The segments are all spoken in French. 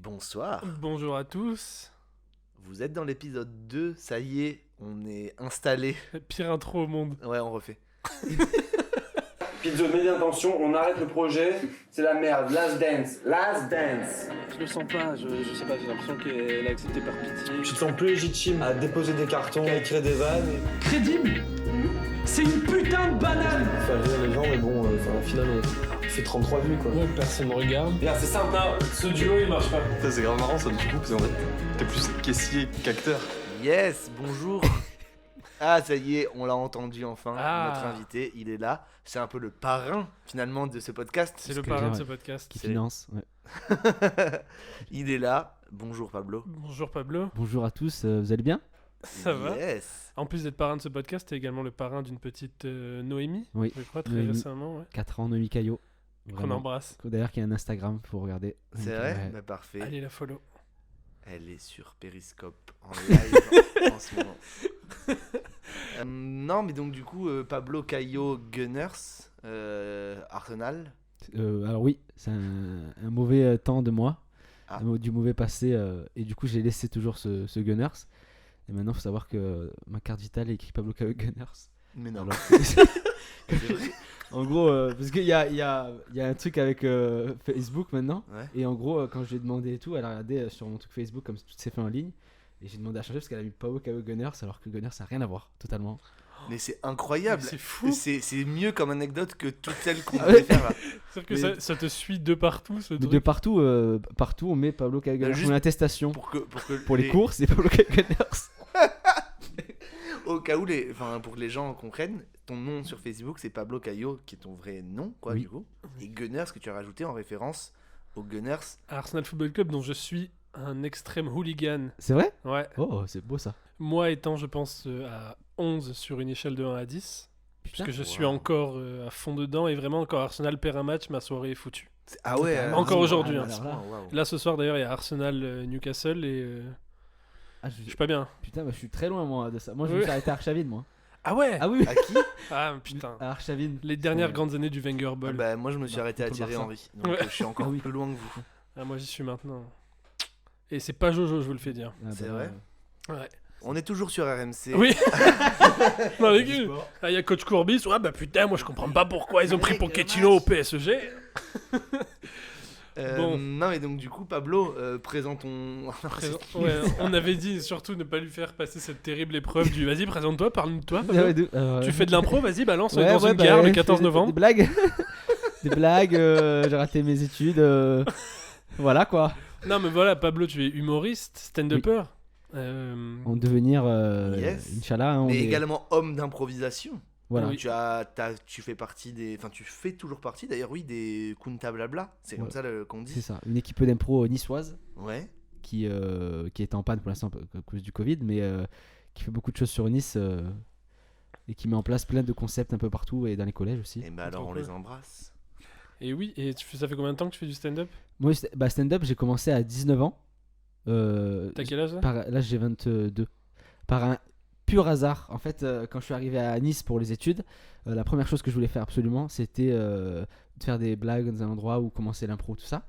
Bonsoir, Bonjour à tous. vous êtes dans l'épisode 2, ça y est, on est installé. Pire intro au monde. Ouais, on refait. Pizzo, mets d'intention, on arrête le projet, c'est la merde, last dance. Je le sens pas, je sais pas, j'ai l'impression qu'elle a accepté par pitié. Tu te sens plus légitime à déposer des cartons, à écrire des vannes. Crédible. C'est une putain de banane. Faire rire les gens, mais bon, au final, on fait 33 vues quoi. Ouais, personne me regarde. Regarde, c'est simple. Non, ce duo il marche pas. Ça, c'est grave marrant ça du coup parce qu'en fait t'es plus caissier qu'acteur. Yes, bonjour. Ah, ça y est, on l'a entendu enfin, Ah. notre invité, il est là. C'est un peu le parrain finalement de ce podcast. C'est le que parrain de ouais. ce podcast. Qui C'est- finance. Ouais. Il est là. Bonjour Pablo. Bonjour Pablo. Bonjour à tous, vous allez bien? Ça va? Yes. En plus d'être parrain de ce podcast, t'es également le parrain d'une petite Noémie. Oui. Je crois très Noémie. récemment. Ouais. 4 ans, Noémie Caillot. Qu'on Vraiment. embrasse. D'ailleurs, qui a un Instagram, faut regarder. C'est Donc, vrai ouais. Bah, parfait. Allez la follow. Elle est sur Periscope en live en ce moment. Non, mais donc du coup, Pablo Caillo Gunners, Arsenal. Alors oui, c'est un mauvais temps de moi, Ah. du mauvais passé, et du coup j'ai laissé toujours ce Gunners. Et maintenant, il faut savoir que ma carte vitale est écrit Pablo Caillot Gunners. Mais non. Alors que- C'est vrai. en gros, parce qu'il y a un truc avec Facebook maintenant. Ouais. Et en gros, quand je lui ai demandé et tout, elle a regardé sur mon truc Facebook comme tout s'est fait en ligne. Et j'ai demandé à changer parce qu'elle a mis Pablo Caillot Gunners alors que Gunners ça n'a rien à voir, totalement. Mais c'est incroyable. Mais c'est fou. C'est mieux comme anecdote que toutes celles qu'on Ah devait ouais. faire là. C'est-à-dire que Mais- ça te suit de partout ce Mais truc. de partout, partout on met Pablo Caillot Gunners. juste On a une attestation Pour les courses, c'est Pablo Caillot Gunners. Au cas où, pour que les gens comprennent, ton nom sur Facebook c'est Pablo Caillo, qui est ton vrai nom, quoi, Oui. du coup. Et Gunners que tu as rajouté en référence aux Gunners. Arsenal Football Club, dont je suis un extrême hooligan. C'est vrai? Ouais. Oh, c'est beau ça. Moi étant, je pense, à 11 sur une échelle de 1 à 10. Putain. Puisque je suis Wow. encore à fond dedans. Et vraiment, quand Arsenal perd un match, ma soirée est foutue. Ah ouais, Putain, encore aujourd'hui, ah, hein. alors là, Waouh. Là, ce soir, d'ailleurs, il y a Arsenal Newcastle et ah, je suis pas bien. Putain, bah, je suis très loin moi de ça. Moi je me Oui. suis arrêté à Arshavin moi. Ah ouais. Ah oui, À qui Ah putain. à Arshavin. Les dernières C'est- grandes années du Wenger Ball. Bah, moi je me suis Bah, arrêté à contre Thierry Barça. Henry. Donc Ouais. je suis encore Ah oui. plus loin que vous. Ah, moi, j'y suis maintenant. Et c'est pas Jojo, je vous le fais dire. Ah, C'est bah, vrai Ouais. On est toujours sur RMC. Oui. Non, les du gars. sport. Ah, il y a Coach Courbis. Ouais, bah putain, moi, je comprends pas pourquoi ils ont pris Pochettino au PSG. Bon. Non, mais donc du coup, Pablo, présentons. Ouais, on avait dit surtout ne pas lui faire passer cette terrible épreuve du vas-y, présente-toi, parle-nous de toi. Ah Pablo. ouais, Tu fais de l'impro, vas-y, balance Ouais, dans ouais, une bah, gare ouais, le je 14 fais novembre. Des blagues. Des blagues, j'ai raté mes études. Voilà quoi. Non, mais voilà, Pablo, tu es humoriste, stand-upper. En devenir, Yes. Inch'Allah. Hein, on Mais est- également homme d'improvisation. Voilà. Oui. Tu fais partie des. Enfin, tu fais toujours partie d'ailleurs, oui, des Kunta Blabla. C'est comme Ouais. ça qu'on C'est dit. ça. Une équipe d'impro niçoise Ouais. qui est en panne pour l'instant à cause du Covid, mais qui fait beaucoup de choses sur Nice et qui met en place plein de concepts un peu partout et dans les collèges aussi. Et bah alors Trop on cool. les embrasse. Et oui, et ça fait combien de temps que tu fais du stand-up? Moi, stand-up, j'ai commencé à 19 ans. T'as quel âge là? Là, j'ai 22. Par un pur hasard. En fait, quand je suis arrivé à Nice pour les études, la première chose que je voulais faire absolument, c'était de faire des blagues dans un endroit où commencer l'impro, tout ça.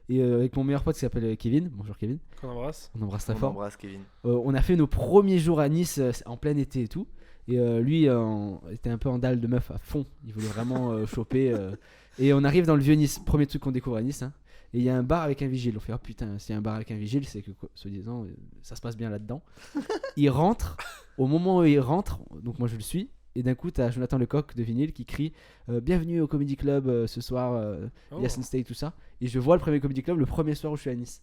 Et avec mon meilleur pote qui s'appelle Kevin, bonjour Kevin, Qu'on embrasse. on embrasse très On fort. embrasse Kevin. On a fait nos premiers jours à Nice en plein été et tout. Et lui était un peu en dalle de meuf à fond. Il voulait vraiment choper. Et on arrive dans le vieux Nice, premier truc qu'on découvre à Nice. Hein. Et il y a un bar avec un vigile. On fait, oh putain, s'il y a un bar avec un vigile, c'est que, soi-disant, ça se passe bien là-dedans. Il rentre. Au moment où il rentre, donc moi je le suis. Et d'un coup, t'as Jonathan Lecoq de Vinyle qui crie bienvenue au Comedy Club ce soir. Oh. Yasin Stay, tout ça. Et je vois le premier Comedy Club le premier soir où je suis à Nice.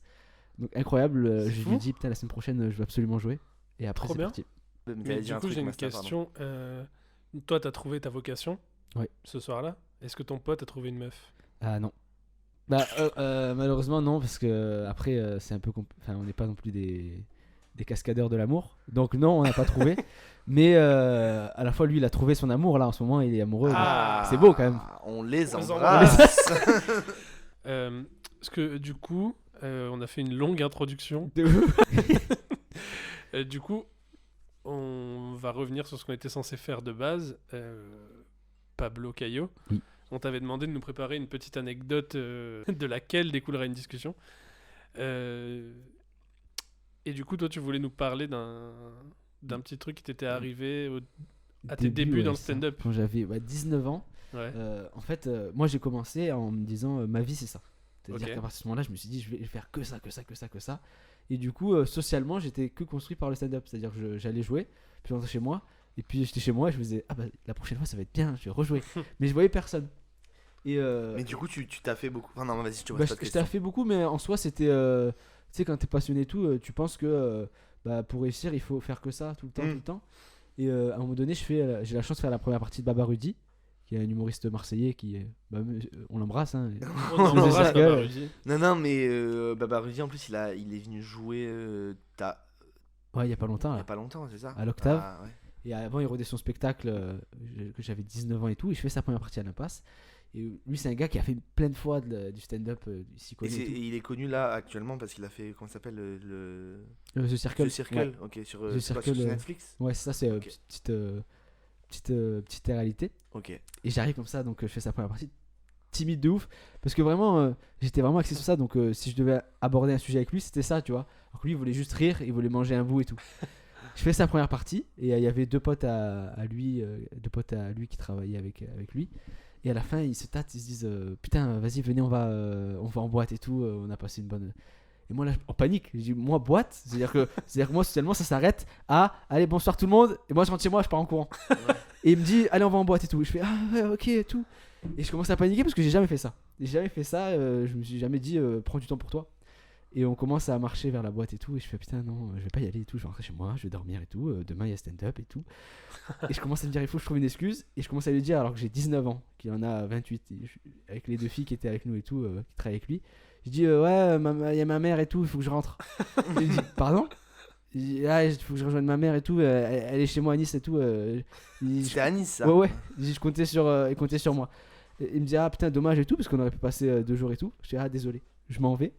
Donc incroyable. C'est Je fou. lui dis, putain, la semaine prochaine, je veux absolument jouer. Et après, Trop c'est bien. parti. Mais Mais t'allais du dire un coup, truc, j'ai une Master, pardon. question. Toi, t'as trouvé ta vocation Ouais. ce soir-là. Est-ce que ton pote a trouvé une meuf? Ah non. Bah malheureusement non parce que après c'est un peu enfin on n'est pas non plus des cascadeurs de l'amour. Donc non, on n'a pas trouvé. Mais à la fois lui il a trouvé son amour là en ce moment, il est amoureux. donc Ah, c'est beau quand même. On les On les embrasse. Parce que du coup, on a fait une longue introduction. Du coup, on va revenir sur ce qu'on était censé faire de base. Pablo Caillo, Oui. on t'avait demandé de nous préparer une petite anecdote de laquelle découlera une discussion. Et du coup, toi, tu voulais nous parler d'un petit truc qui t'était arrivé à tes débuts dans le ça. stand-up. Quand j'avais 19 ans, Ouais. en fait, moi j'ai commencé en me disant ma vie c'est ça. C'est-à-dire Ok. qu'à partir de ce moment-là, je me suis dit je vais faire que ça, que ça, que ça, que ça. Et du coup, socialement, j'étais que construit par le stand-up. C'est-à-dire que j'allais jouer, puis je rentrais chez moi, et puis j'étais chez moi et je me disais ah bah la prochaine fois ça va être bien, je vais rejouer. Mais je voyais personne. Et Mais du coup, tu t'as fait beaucoup. Enfin, non, vas-y, je te bah, pose je pas de je t'ai questions. fait beaucoup, mais en soi, c'était. Tu sais, quand t'es passionné et tout, tu penses que bah, pour réussir, il faut faire que ça tout le temps, tout le temps. Et à un moment donné, j'ai la chance de faire la première partie de Baba Rudy, qui est un humoriste marseillais qui est. On l'embrasse, hein. On embrasse Circle. Baba Rudy. Non, mais Baba Rudy, en plus, il est venu jouer Ouais, il y a pas longtemps, il y là. a pas longtemps, c'est ça? À l'Octave. Ah, ouais. Et avant, il rodait son spectacle, que j'avais 19 ans et tout, et je fais sa première partie à l'Impasse. Et lui, c'est un gars qui a fait plein de fois du stand-up, il s'y Et, connaît. Et tout. il est connu là actuellement parce qu'il a fait, comment ça s'appelle, The Circle. The Circle, Ouais. ok, sur, The c'est quoi, Circle, sur Netflix? Ouais, c'est ça, c'est Ok. petite réalité. Ok. Et j'arrive comme ça, donc je fais sa première partie timide de ouf. Parce que vraiment, j'étais vraiment axé sur ça. Donc si je devais aborder un sujet avec lui, c'était ça, tu vois. Alors que lui, il voulait juste rire, il voulait manger un bout et tout. Je fais sa première partie et il y avait deux potes à lui qui travaillaient avec lui. Et à la fin, ils se tâtent, ils se disent putain, vas-y, venez, on va en boîte et tout. On a passé une bonne. Et moi là, en panique, je dis moi boîte, c'est-à-dire que moi socialement ça s'arrête à allez bonsoir tout le monde et moi je rentre chez moi, je pars en courant. Et il me dit allez on va en boîte et tout. Je fais ah ouais ok et tout. Et je commence à paniquer parce que j'ai jamais fait ça. Je me suis jamais dit prends du temps pour toi. Et on commence à marcher vers la boîte et tout. Et je fais putain, non, je vais pas y aller et tout. Je vais rentrer chez moi, je vais dormir et tout. Demain, il y a stand-up et tout. Et je commence à me dire, il faut que je trouve une excuse. Et je commence à lui dire, alors que j'ai 19 ans, qu'il en a 28, avec les deux filles qui étaient avec nous et tout, qui travaillent avec lui. Je dis, ouais, il y a ma mère et tout, il faut que je rentre. Et il dit, pardon? Il dit, ah, il faut que je rejoigne ma mère et tout. Elle est chez moi à Nice et tout. C'était à Nice, ça? Ouais. Il dit, il comptait sur moi. Et il me dit, ah putain, dommage et tout, parce qu'on aurait pu passer 2 jours et tout. Je dis, ah, désolé, je m'en vais.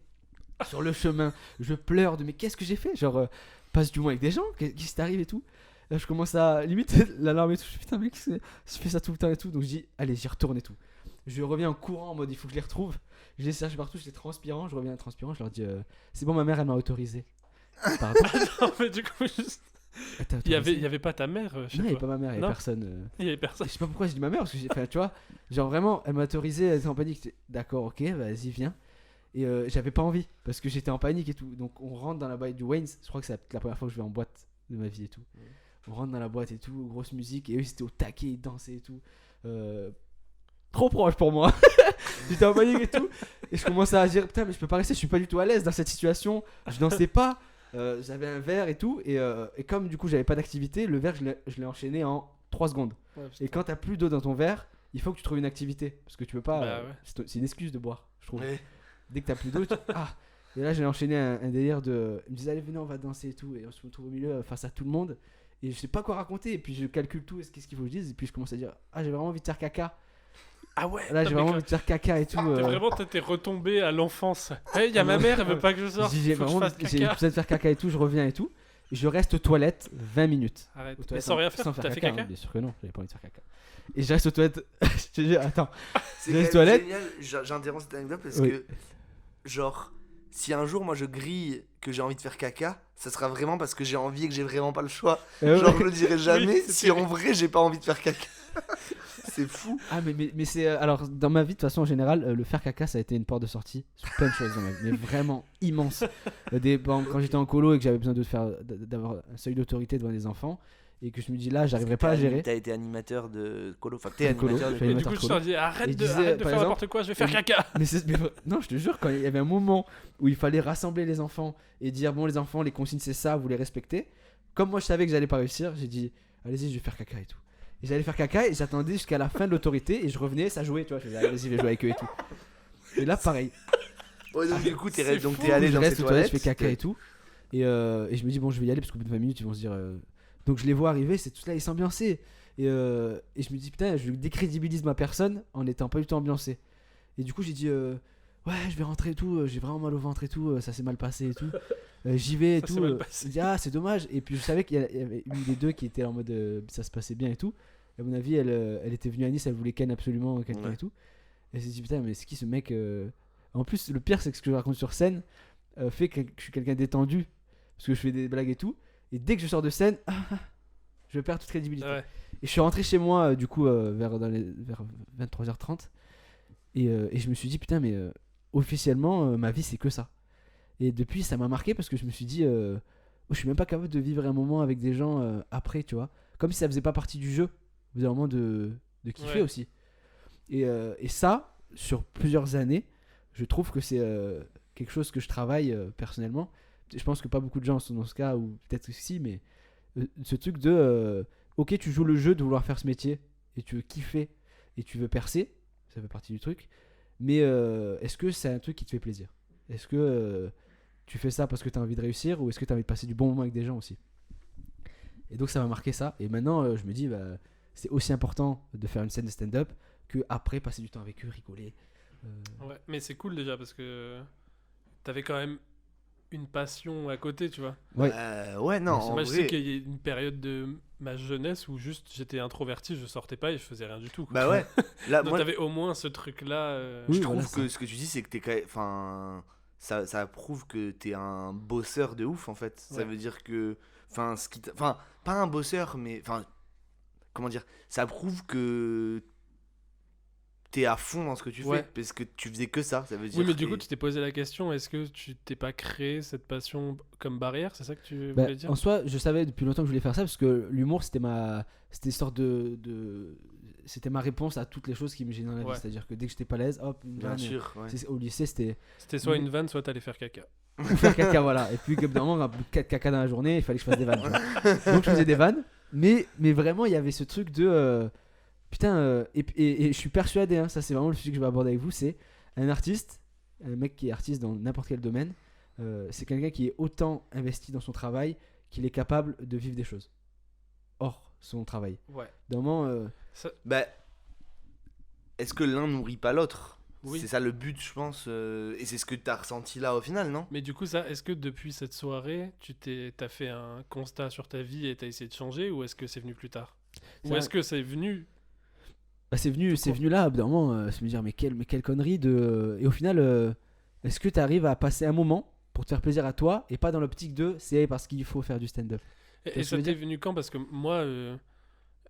Sur le chemin, je pleure de mais qu'est-ce que j'ai fait? Genre, passe du moins avec des gens, qu'est-ce qui t'arrive et tout. Là, je commence à limite l'alarme et tout. Je dis putain, mec, je fais ça tout le temps et tout. Donc je dis, allez, j'y retourne et tout. Je reviens en courant en mode il faut que je les retrouve. Je les cherche partout, je les transpirant. Je reviens transpirant, je leur dis, c'est bon, ma mère elle m'a autorisé. Pardon? Non, mais du coup, juste... T'as il autorisé? y avait pas ta mère chez Non, il n'y avait toi. pas ma mère, il n'y Non. avait personne. Il y avait personne. Je sais pas pourquoi j'ai dit ma mère, parce que enfin, tu vois, genre vraiment, elle m'a autorisé, elle était en panique. J'étais, d'accord, ok, vas-y, viens. Et j'avais pas envie, parce que j'étais en panique et tout. Donc on rentre dans la boîte du Wayne's, je crois que c'est la première fois que je vais en boîte de ma vie et tout. On rentre dans la boîte et tout, grosse musique, et eux c'était au taquet, ils dansaient et tout. Trop proche pour moi. J'étais en panique et tout. Et je commençais à dire, putain, mais je peux pas rester, je suis pas du tout à l'aise dans cette situation. Je dansais pas, j'avais un verre et tout. Et comme du coup j'avais pas d'activité, le verre je l'ai enchaîné en 3 secondes. Et quand t'as plus d'eau dans ton verre, il faut que tu trouves une activité. Parce que tu peux pas. Bah ouais. C'est une excuse de boire, je trouve. Ouais. Dès que t'as plus d'eau, ah. Et là j'ai enchaîné un délire de. Il me disait allez venez on va danser et tout. Et on se retrouve au milieu face à tout le monde. Et je sais pas quoi raconter. Et puis je calcule tout, qu'est-ce qu'il faut que je dise. Et puis je commence à dire ah j'ai vraiment envie de faire caca. Ah ouais? Là j'ai mais vraiment quand- envie de faire caca et tout. T'es retombé à l'enfance. Hey, y a ma mère, elle veut pas que je sorte. J'ai Faut que je vraiment fasse j'ai caca. besoin de faire caca et tout. Je reviens et tout. Et je reste aux toilettes 20 minutes. Arrête. Aux Mais toilettes sans rien faire, t'as fait caca? hein, bien sûr que non, j'avais pas envie de faire caca. Et je reste aux toilettes. Je te dis, attends. C'est Dans les quand même toilettes. génial. J'interromps cette anecdote parce Oui. que, genre, si un jour moi je grille que j'ai envie de faire caca, ça sera vraiment parce que j'ai envie et que j'ai vraiment pas le choix. Genre, je le dirai jamais c'est si en vrai j'ai pas envie de faire caca. C'est fou. Ah mais c'est alors dans ma vie de toute façon en général le faire caca ça a été une porte de sortie sur plein de choses dans ma vie mais vraiment immense. Quand j'étais en colo et que j'avais besoin d'avoir un seuil d'autorité devant des enfants et que je me dis là j'arriverai pas à gérer. T'as été animateur de colo. Enfin, t'es De colo, animateur de je fais Et colo. du coup, animateur tu colo. t'en dis arrête Et de disais, faire par exemple, n'importe quoi, je vais faire caca. Non je te jure quand il y avait un moment où il fallait rassembler les enfants et dire bon les enfants les consignes c'est ça vous les respectez. Comme moi je savais que j'allais pas réussir j'ai dit allez-y je vais faire caca et tout. Et j'allais faire caca et j'attendais jusqu'à la fin de l'autorité et je revenais ça jouait tu vois je faisais allez vas-y je vais jouer avec eux et tout. Et là pareil. Ouais, donc, du coup, C'est t'es donc fou. t'es allé Je dans reste ces aux toilettes, toilettes. je fais caca et tout. Et je me dis, bon, je vais y aller parce qu'au bout de 20 minutes, ils vont se dire. Donc je les vois arriver, c'est tout là, ils s'ambiançaient. Et je me dis, putain, je décrédibilise ma personne en n'étant pas du tout ambiancé. Et du coup, j'ai dit, ouais, je vais rentrer et tout, j'ai vraiment mal au ventre et tout, ça s'est mal passé et tout. J'y vais et Ça tout. s'est mal passé. Je me dis, ah, c'est dommage. Et puis je savais qu'il y avait une des deux qui était en mode, ça se passait bien et tout. Et à mon avis, elle était venue à Nice, elle voulait ken absolument quelqu'un Ouais. et tout. Et elle s'est dit, putain, mais c'est qui ce mec En plus, le pire, c'est que ce que je raconte sur scène, fait que je suis quelqu'un détendu parce que je fais des blagues et tout. Et dès que je sors de scène, je perds toute crédibilité. Ouais. Et je suis rentré chez moi du coup vers 23h30 et je me suis dit putain mais officiellement ma vie c'est que ça. Et depuis ça m'a marqué parce que je me suis dit je suis même pas capable de vivre un moment avec des gens après, tu vois, comme si ça faisait pas partie du jeu, au bout d'un moment de kiffer aussi. Et ça sur plusieurs années, je trouve que c'est quelque chose que je travaille personnellement. Je pense que pas beaucoup de gens sont dans ce cas, ou peut-être que si, mais ce truc de ok, tu joues le jeu de vouloir faire ce métier et tu veux kiffer et tu veux percer, ça fait partie du truc, mais est-ce que c'est un truc qui te fait plaisir? Est-ce que tu fais ça parce que tu as envie de réussir, ou est-ce que tu as envie de passer du bon moment avec des gens aussi? Et donc ça m'a marqué ça, et maintenant je me dis c'est aussi important de faire une scène de stand-up que après passer du temps avec eux, rigoler. Ouais, mais c'est cool déjà parce que t'avais quand même une passion à côté, tu vois. Ouais. Ouais, non, Moi, en je sais vrai. qu'il y a une période de ma jeunesse où juste j'étais introverti, je sortais pas et je faisais rien du tout, quoi. Bah ouais. Là, Donc moi, t'avais au moins ce truc-là. Oui, je trouve voilà, que ce que tu dis, c'est que t'es quand même. Enfin. Ça prouve que t'es un bosseur de ouf, en fait. Ça Ouais. veut dire que. Enfin, enfin, pas un bosseur, mais. Enfin. Comment dire? Ça prouve que. T'es à fond dans ce que tu Ouais. fais. Parce que tu faisais que ça. Ça veut dire. Oui, mais du que- coup, tu t'es posé la question, est-ce que tu t'es pas créé cette passion comme barrière? C'est ça que tu Bah, voulais dire? en soi, je savais depuis longtemps que je voulais faire ça parce que l'humour c'était une sorte c'était ma réponse à toutes les choses qui me gênaient dans la vie. Ouais. C'est-à-dire que dès que j'étais pas à l'aise, hop, une Bien vanne. sûr, ouais. Au lycée, c'était C'était soit une vanne, soit t'allais faire caca. faire caca, voilà. Et puis, comme d'un moment, 4 caca dans la journée, il fallait que je fasse des vannes. tu vois. Donc, je faisais des vannes. Mais vraiment, il y avait ce truc de. Putain, et je suis persuadé, hein, ça c'est vraiment le sujet que je vais aborder avec vous, c'est un artiste, un mec qui est artiste dans n'importe quel domaine, c'est quelqu'un qui est autant investi dans son travail qu'il est capable de vivre des choses hors son travail. Ouais. D'un moment, Bah. Est-ce que l'un nourrit pas l'autre? Oui. C'est ça le but, je pense. Et c'est ce que t'as ressenti là au final, non? Mais du coup, ça, est-ce que depuis cette soirée, t'as fait un constat sur ta vie et t'as essayé de changer, ou est-ce que c'est venu plus tard? Ou Ça- est-ce que c'est venu... c'est venu là, d'un moment, se me dire, mais quelle connerie de. Et au final, est-ce que tu arrives à passer un moment pour te faire plaisir à toi et pas dans l'optique de c'est parce qu'il faut faire du stand-up? Et ce que ça je veux t'est dire venu quand? Parce que moi,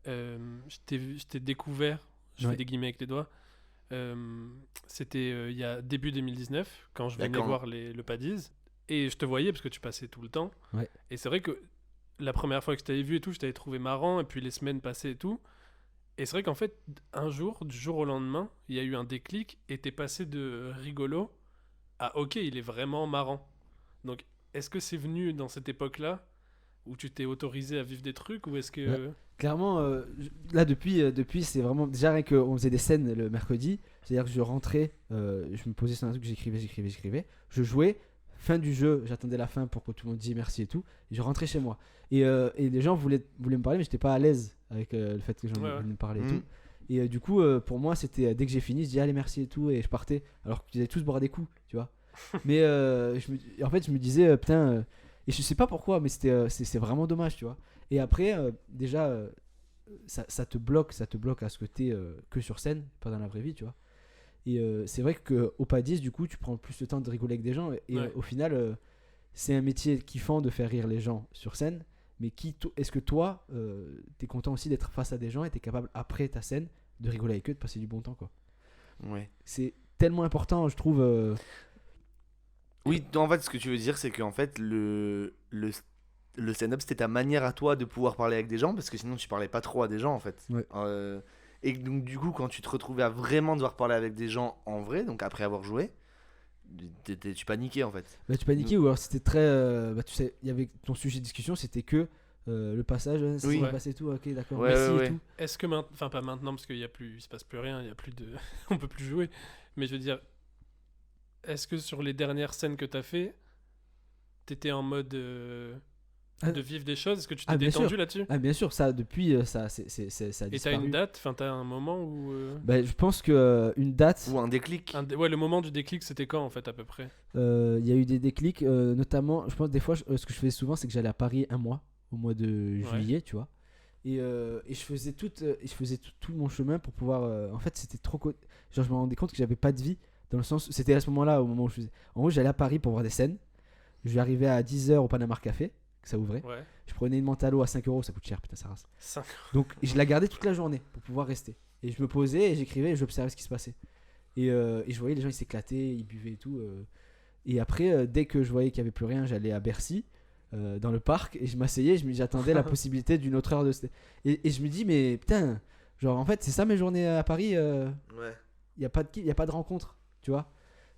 je t'ai découvert, je Ouais. fais des guillemets avec les doigts, c'était il y a début 2019, quand je venais D'accord. voir le Paddies, et je te voyais parce que tu passais tout le temps. Ouais. Et c'est vrai que la première fois que je t'avais vu et tout, je t'avais trouvé marrant, et puis les semaines passées et tout. Et c'est vrai qu'en fait, un jour, du jour au lendemain, il y a eu un déclic, et t'es passé de rigolo à ok, il est vraiment marrant. Donc, est-ce que c'est venu dans cette époque-là où tu t'es autorisé à vivre des trucs, ou est-ce que... Clairement, là depuis c'est vraiment déjà rien qu'on faisait des scènes le mercredi, c'est-à-dire que je rentrais, je me posais sur un truc, j'écrivais, je jouais, fin du jeu, j'attendais la fin pour que tout le monde dise merci et tout, et je rentrais chez moi. Et les gens voulaient me parler, mais j'étais pas à l'aise avec le fait que les gens Ouais, ouais. voulaient me parler et Mhm. tout. Et du coup, pour moi, c'était dès que j'ai fini, je dis allez merci et tout, et je partais, alors qu'ils allaient tous boire des coups, tu vois. Mais en fait, je me disais putain, et je sais pas pourquoi, mais c'est vraiment dommage, tu vois. Et après, déjà, ça te bloque à ce que t'es que sur scène, pas dans la vraie vie, tu vois. Et c'est vrai qu'au Paddies, du coup, tu prends plus le temps de rigoler avec des gens. Et Ouais. au final, c'est un métier kiffant de faire rire les gens sur scène. Mais est-ce que toi, t'es content aussi d'être face à des gens et t'es capable, après ta scène, de rigoler avec eux, de passer du bon temps, quoi. Ouais. C'est tellement important, je trouve. Oui, en fait, ce que tu veux dire, c'est qu'en fait, le stand-up, c'était ta manière à toi de pouvoir parler avec des gens, parce que sinon, tu parlais pas trop à des gens, en fait. Ouais. Et donc, du coup, quand tu te retrouvais à vraiment devoir parler avec des gens en vrai, donc après avoir joué, tu paniquais, en fait. Bah, tu paniquais, ou alors c'était très. Tu sais, il y avait ton sujet de discussion, c'était que le passage, ça Oui. s'est passé et tout, ok, d'accord, Ouais, merci ouais, et ouais. tout. Est-ce que maintenant, enfin pas maintenant parce qu'il se passe plus rien, il y a plus de, on peut plus jouer. Mais je veux dire, est-ce que sur les dernières scènes que t'as fait, t'étais en mode de vivre des choses? Est-ce que tu t'es bien détendu sûr. là-dessus? Ah, bien sûr, ça, depuis, ça a Et t'as disparu. une date? Enfin, t'as un moment où Bah, je pense que une date, Ou un déclic. ouais, le moment du déclic, c'était quand en fait à peu près? il y a eu des déclics, notamment, je pense des fois, ce que je faisais souvent, c'est que j'allais à Paris un mois, au mois de juillet, tu vois. Et je faisais tout mon chemin pour pouvoir. En fait, c'était trop. Genre, je me rendais compte que j'avais pas de vie, dans le sens. C'était à ce moment-là, au moment où je faisais. En gros, j'allais à Paris pour voir des scènes. Je vais arriver à 10h au Panama Café, que ça ouvrait. Ouais. Je prenais une mentalo à 5 euros, ça coûte cher, putain, ça rase. 5. Donc je la gardais toute la journée pour pouvoir rester. Et je me posais et j'écrivais et j'observais ce qui se passait. Et je voyais les gens, ils s'éclataient, ils buvaient et tout. Et après, dès que je voyais qu'il n'y avait plus rien, j'allais à Bercy, dans le parc, et je m'asseyais, j'attendais la possibilité d'une autre heure de... Et je me dis, mais putain, genre en fait, c'est ça mes journées à Paris. Ouais. Il n'y a pas de rencontres, tu vois.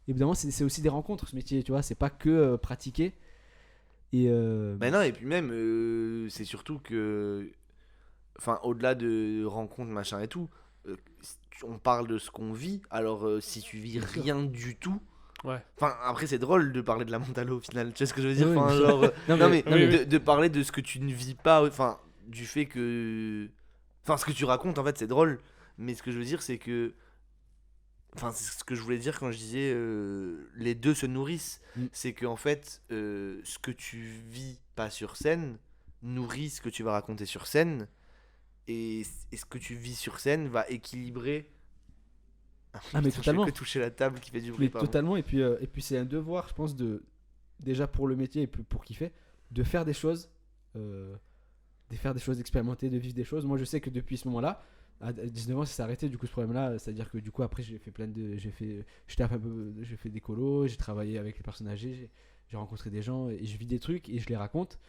Évidemment, c'est aussi des rencontres, ce métier, tu vois. C'est pas que pratiquer. Et Bah non, et puis même, c'est surtout que. Enfin, au-delà de rencontres, machin et tout, on parle de ce qu'on vit. Alors, si tu vis Bien sûr. rien du tout. Ouais. Enfin, après, c'est drôle de parler de la mentalo au final. Tu vois ce que je veux dire? Oui, Enfin, bien sûr. genre. Non, mais- oui. De parler de ce que tu ne vis pas. Enfin, du fait que. Enfin, ce que tu racontes, en fait, c'est drôle. Mais ce que je veux dire, c'est que. Enfin, c'est ce que je voulais dire quand je disais les deux se nourrissent. C'est que en fait, ce que tu vis pas sur scène nourrit ce que tu vas raconter sur scène. Et ce que tu vis sur scène va équilibrer. Ah, mais Putain, totalement. Je fais que toucher la table qui fait du bruit. Mais pardon. totalement, et puis c'est un devoir, je pense, déjà pour le métier et pour kiffer, de faire des choses, d'expérimenter, de vivre des choses. Moi, je sais que depuis ce moment-là, à 19 ans, ça s'est arrêté du coup ce problème-là. C'est-à-dire que du coup, après, j'ai fait des colos, j'ai travaillé avec les personnes âgées, j'ai rencontré des gens et je vis des trucs et je les raconte.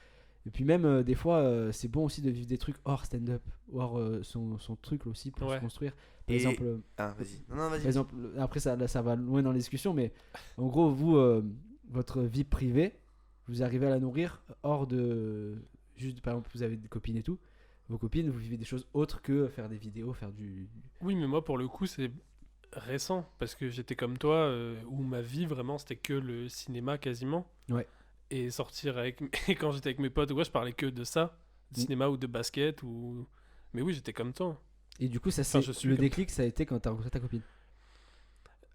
Et puis même des fois, c'est bon aussi de vivre des trucs hors stand-up, hors son truc aussi pour se Ouais. construire. Par Et- exemple. Ah, vas-y. Non, vas-y. Par exemple, après ça va loin dans les discussions, mais en gros, vous, votre vie privée, vous arrivez à la nourrir hors de... Juste, par exemple, vous avez des copines et tout. Vos copines, vous vivez des choses autres que faire des vidéos, faire du... Oui, mais moi, pour le coup, c'est récent. Parce que j'étais comme toi, où ma vie, vraiment, c'était que le cinéma quasiment. Ouais. Et sortir avec... Et quand j'étais avec mes potes, ouais, je parlais que de ça. De cinéma ou de basket. Ou... Mais oui, j'étais comme toi. Et du coup, ça Enfin, c'est je suis le comme déclic, ça a été quand t'as rencontré ta copine.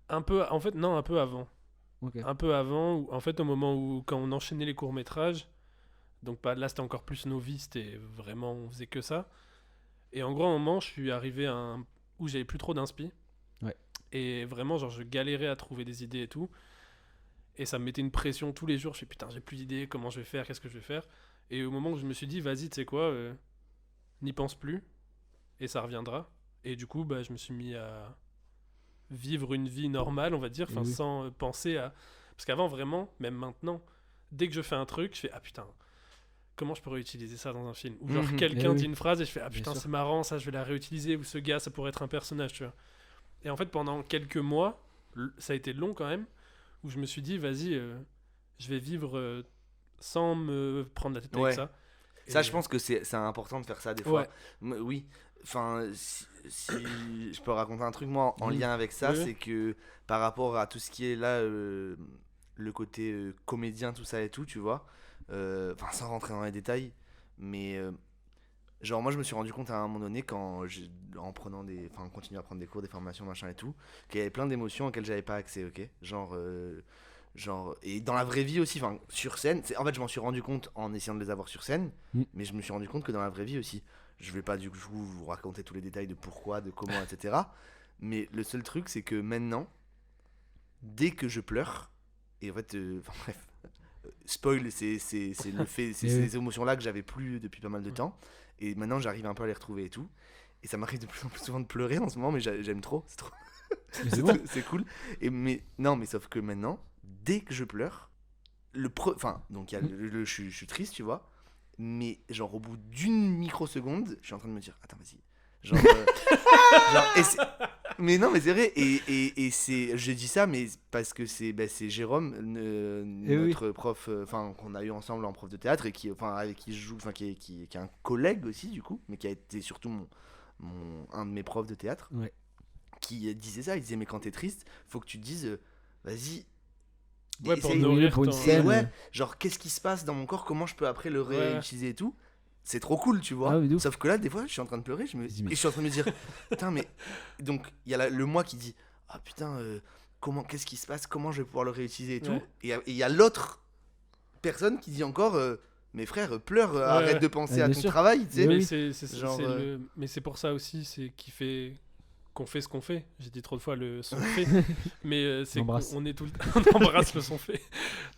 Un peu... En fait, non, un peu avant. Ok. Un peu avant, en fait, au moment où, quand on enchaînait les courts-métrages, donc pas, là c'était encore plus nos vies, c'était vraiment, on faisait que ça. Et en gros, à un moment, je suis arrivé à où j'avais plus trop d'inspi. Ouais. Et vraiment, genre, je galérais à trouver des idées et tout. Et ça me mettait une pression tous les jours. Je suis putain, j'ai plus d'idées, comment je vais faire, qu'est-ce que je vais faire. Et au moment où je me suis dit, vas-y, tu sais quoi, n'y pense plus, et ça reviendra. Et du coup, bah, je me suis mis à vivre une vie normale, on va dire, Et oui. sans penser à... Parce qu'avant, vraiment, même maintenant, dès que je fais un truc, je fais, ah putain, comment je peux réutiliser ça dans un film? Ou genre, Mhm. quelqu'un Eh oui. dit une phrase et je fais, ah Bien putain, sûr. c'est marrant, ça, je vais la réutiliser, ou ce gars, ça pourrait être un personnage, tu vois. Et en fait, pendant quelques mois, ça a été long quand même, où je me suis dit, vas-y, je vais vivre sans me prendre la tête Ouais. avec ça. Ça, Et- je pense que c'est important de faire ça des fois. Ouais. Oui. Enfin, si je peux raconter un truc, moi, en Oui. lien avec ça, Oui, oui. c'est que par rapport à tout ce qui est là, le côté comédien, tout ça et tout, tu vois, enfin, sans rentrer dans les détails, mais genre, moi, je me suis rendu compte à un moment donné, en prenant en continuant à prendre des cours, des formations, machin et tout, qu'il y avait plein d'émotions auxquelles j'avais pas accès, ok? Genre, et dans la vraie vie aussi, enfin, sur scène, en fait, je m'en suis rendu compte en essayant de les avoir sur scène, mais je me suis rendu compte que dans la vraie vie aussi, je vais pas du coup vous raconter tous les détails de pourquoi, de comment, etc. Mais le seul truc, c'est que maintenant, dès que je pleure, et en fait, enfin, bref, spoil, c'est le fait, c'est Eh ces oui. émotions-là que j'avais plus depuis pas mal de temps, et maintenant j'arrive un peu à les retrouver et tout. Et ça m'arrive de plus en plus souvent de pleurer en ce moment, mais j'aime trop, c'est trop. Mais c'est bon. C'est cool. Mais sauf que maintenant, dès que je pleure, enfin, donc il y a je suis triste, tu vois, mais genre au bout d'une microseconde, je suis en train de me dire, attends, vas-y. Genre, mais non, mais c'est vrai, et c'est, je dis ça, mais parce que c'est Jérôme, Eh oui. notre prof, enfin, qu'on a eu ensemble en prof de théâtre, et qui, enfin, avec qui je joue, enfin, qui est un collègue aussi, du coup, mais qui a été surtout un de mes profs de théâtre, Ouais. qui disait ça. Il disait, mais quand t'es triste, faut que tu te dises, vas-y. Ouais, pour essaye- nourrir pour une ton- scène. ouais, genre, qu'est-ce qui se passe dans mon corps, comment je peux après le Ouais. réutiliser et tout. C'est trop cool, tu vois. Ah oui, de ouf. Sauf que là, des fois, je suis en train de pleurer, Dis, mais- et je suis en train de me dire, putain, mais. Donc, il y a le moi qui dit, ah putain, qu'est-ce qui se passe, comment je vais pouvoir le réutiliser et tout. Ouais. Et il y a l'autre personne qui dit encore, mes frères, pleure, arrête ouais. de penser Ah, à bien ton sûr. travail, tu sais. Oui, Mais oui. c'est Genre, mais c'est pour ça aussi, c'est qui fait qu'on fait ce qu'on fait. J'ai dit trop de fois le son fait, mais c'est Embrasse. qu'on est tout le temps... on embrasse le son fait.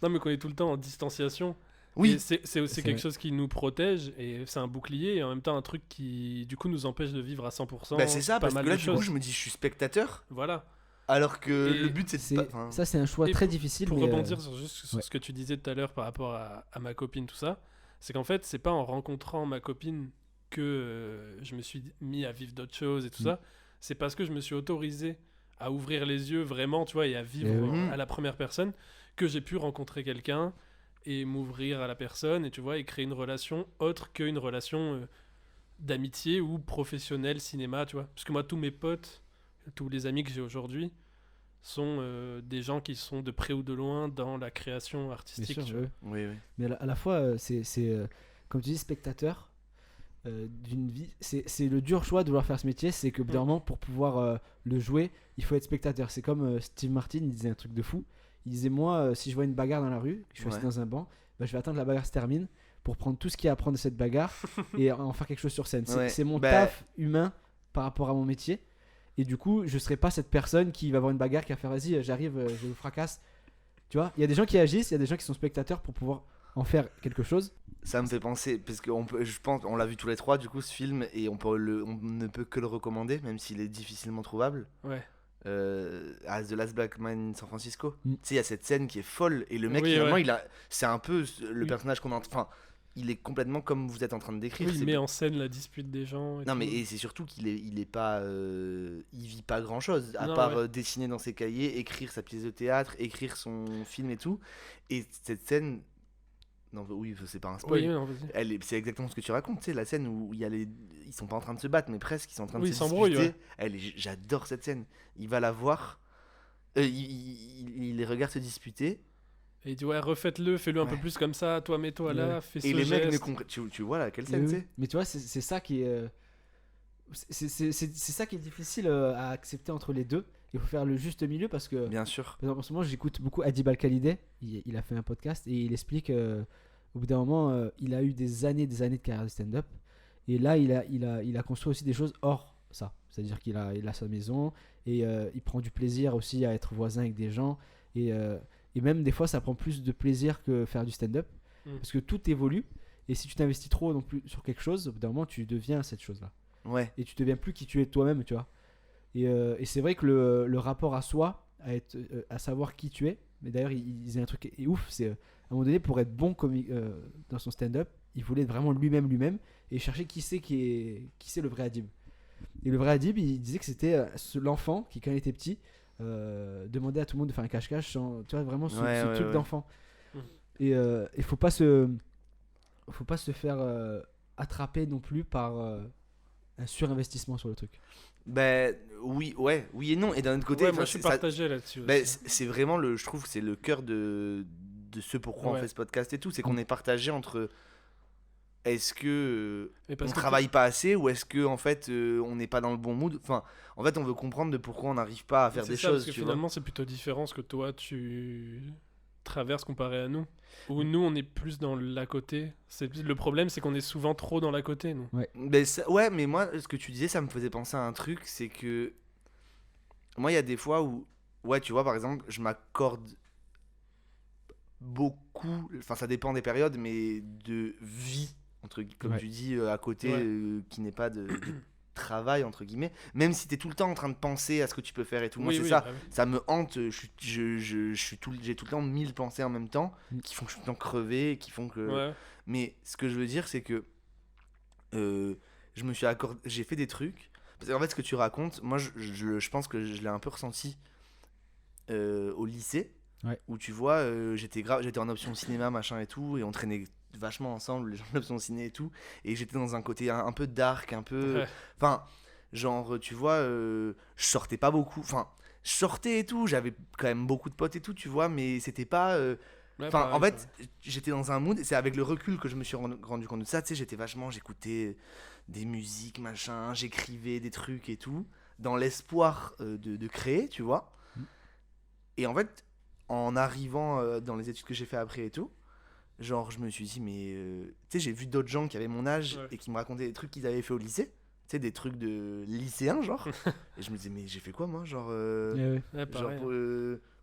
Non, mais qu'on est tout le temps en distanciation. Oui, Et c'est aussi C'est quelque vrai. chose qui nous protège, et c'est un bouclier, et en même temps un truc qui, du coup, nous empêche de vivre à 100%. bah c'est ça, pas parce que mal là, de du coup, choses. je me dis, je suis spectateur, Voilà. alors que Et le but, c'est C'est- de pas. Enfin, Ça, c'est un choix Et très pour- difficile. Pour mais, rebondir sur ouais. ce que tu disais tout à l'heure par rapport à ma copine, tout ça, c'est qu'en fait, c'est pas en rencontrant ma copine que je me suis mis à vivre d'autres choses et tout Mm. ça. C'est parce que je me suis autorisé à ouvrir les yeux vraiment, tu vois, et à vivre Eh oui. à la première personne, que j'ai pu rencontrer quelqu'un et m'ouvrir à la personne, et tu vois, et créer une relation autre qu'une relation d'amitié ou professionnelle, cinéma, tu vois. Parce que moi, tous mes potes, tous les amis que j'ai aujourd'hui, sont des gens qui sont de près ou de loin dans la création Bien artistique. sûr, tu vois. ouais. oui, oui. Mais à la fois, comme tu dis, spectateur d'une vie. C'est le dur choix de vouloir faire ce métier, c'est que, au bout d'un moment, pour pouvoir le jouer, il faut être spectateur. C'est comme Steve Martin, il disait un truc de fou. Il disait, moi, si je vois une bagarre dans la rue, que je suis assis Ouais. dans un banc, bah, je vais attendre que la bagarre se termine pour prendre tout ce qu'il y a à prendre de cette bagarre et en faire quelque chose sur scène. Ouais. C'est mon Bah- taf humain par rapport à mon métier. Et du coup, je serai pas cette personne qui va voir une bagarre, qui va faire vas-y, j'arrive, je vous fracasse. Tu vois, il y a des gens qui agissent, il y a des gens qui sont spectateurs pour pouvoir en faire quelque chose. Ça me fait penser, parce que je pense, on l'a vu tous les trois, du coup, ce film, et on ne peut que le recommander, même s'il est difficilement trouvable. Ouais. As the Last Black Man in San Francisco. Mm. Tu sais, il y a cette scène qui est folle, et le mec, Oui, finalement, ouais. c'est un peu le Oui. personnage qu'on a. Enfin, il est complètement comme vous êtes en train de décrire. Oui, il c'est- met en scène la dispute des gens. et Non, tout. mais et c'est surtout il est pas. Il vit pas grand chose, à Non, part ouais. dessiner dans ses cahiers, écrire sa pièce de théâtre, écrire son film et tout. Et cette scène. Non, oui, c'est pas un spoil. Oui, non, vas-y. C'est exactement ce que tu racontes, tu sais, la scène où il y a ils sont pas en train de se battre, mais presque, ils sont en train de Oui, se ils s'embrouillent, disputer. J'adore cette scène. Il va la voir, il les regarde se disputer, Et il dit ouais, refaites-le, fais-le un peu Ouais. plus comme ça, toi mets-toi là, Ouais. fais ce et les mecs ne geste. comprennent. Tu vois là, quelle Mais scène oui, c'est? mais tu vois, c'est ça qui est. C'est ça qui est difficile à accepter entre les deux. Il faut faire le juste milieu parce que. Bien sûr. Par exemple, en ce moment, j'écoute beaucoup Adib Al-Khalideh. Il a fait un podcast et il explique au bout d'un moment, il a eu des années de carrière de stand-up. Et là, il a construit aussi des choses hors ça. C'est-à-dire qu'il a sa maison et il prend du plaisir aussi à être voisin avec des gens. Et même des fois, ça prend plus de plaisir que faire du stand-up. Mm. Parce que tout évolue. Et si tu t'investis trop non plus sur quelque chose, au bout d'un moment, tu deviens cette chose-là. Ouais. Et tu deviens plus qui tu es toi-même, tu vois. Et c'est vrai que le rapport à soi, à savoir qui tu es, mais d'ailleurs il disait un truc ouf, c'est à un moment donné pour être bon dans son stand-up, il voulait être vraiment lui-même et chercher qui c'est le vrai Adib. Et le vrai Adib, il disait que c'était l'enfant qui quand il était petit demandait à tout le monde de faire un cache-cache, tu vois, vraiment ce Ouais, truc ouais. d'enfant. Mhm. Et il faut pas se faire attraper non plus par un surinvestissement sur le truc. Ben oui, ouais, oui et non. Et d'un autre côté, Ouais, enfin, moi je suis ça- partagé là-dessus ben, aussi. c'est vraiment je trouve que c'est le cœur de ce pourquoi on Ouais. fait ce podcast et tout, c'est qu'on est partagé entre est-ce que Mais on parce que travaille pas assez ou est-ce que en fait on n'est pas dans le bon mood. Enfin, en fait, on veut comprendre de pourquoi on n'arrive pas à faire c'est des ça, parce choses. que Tu vois. finalement c'est plutôt différent ce que toi tu traverses comparé à nous. Où nous on est plus dans l'à côté. Le problème c'est qu'on est souvent trop dans l'à côté nous. Ben, ouais, mais moi, ce que tu disais, ça me faisait penser à un truc, c'est que moi, il y a des fois où, ouais, tu vois, par exemple, je m'accorde beaucoup, enfin, ça dépend des périodes, mais de vie, comme Ouais. tu dis, à côté, Ouais. qui n'est pas de travail, entre guillemets, même si t'es tout le temps en train de penser à ce que tu peux faire et tout. Moi, Oui, c'est oui, ça. bah oui. Ça me hante, j'ai tout le temps 1000 pensées en même temps Mm. qui font que je suis tout le temps crevé, qui font que. Ouais. Mais ce que je veux dire, c'est que je me suis accordé, j'ai fait des trucs. Parce qu'en fait, ce que tu racontes, moi, je pense que je l'ai un peu ressenti au lycée, Ouais. où tu vois, j'étais en option cinéma, machin et tout, et on traînait vachement ensemble, les gens de l'option ciné et tout, et j'étais dans un côté un peu dark, un peu. Ouais. Enfin, genre, tu vois, je sortais pas beaucoup. Enfin, je sortais et tout, j'avais quand même beaucoup de potes et tout, tu vois, mais c'était pas. Ouais, Enfin, pareil, en fait, j'étais dans un mood, et c'est avec le recul que je me suis rendu compte de ça, tu sais, j'écoutais des musiques, machin, j'écrivais des trucs et tout, dans l'espoir de créer, tu vois. Et en fait, en arrivant dans les études que j'ai fait après et tout, genre, je me suis dit, mais, tu sais, j'ai vu d'autres gens qui avaient mon âge Ouais. et qui me racontaient des trucs qu'ils avaient fait au lycée, sais, des trucs de lycéen, genre. Et je me disais, mais j'ai fait quoi, moi? Genre, Ouais. Ouais, genre pareil.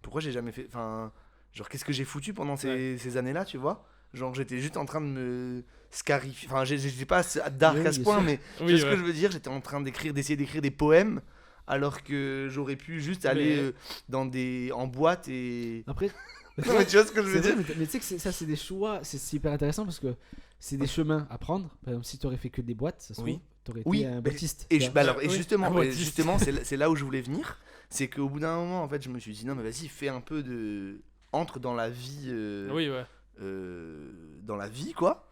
pourquoi j'ai jamais fait. Enfin, genre, qu'est-ce que j'ai foutu pendant ces années-là, tu vois? Genre, j'étais juste en train de me scarifier. Enfin, j'étais pas dark Oui, à ce bien point, sûr. mais tu Oui, vois ce ouais. que je veux dire? J'étais en train d'essayer d'écrire des poèmes, alors que j'aurais pu juste aller en boîte et. Après, Non, mais tu vois ce que je c'est veux vrai, dire? mais tu sais que ça, c'est des choix, c'est hyper intéressant parce que c'est des chemins à prendre. Par exemple, si tu aurais fait que des boîtes, ça se trouve, Oui. tu aurais Oui, été un mais- boîtiste. Et, tu vois. bah alors, Oui, un justement, boîtiste. c'est là où je voulais venir. C'est qu'au bout d'un moment, en fait, je me suis dit, non, mais vas-y, fais un peu de. Entre dans la vie. Oui, ouais. Dans la vie, quoi.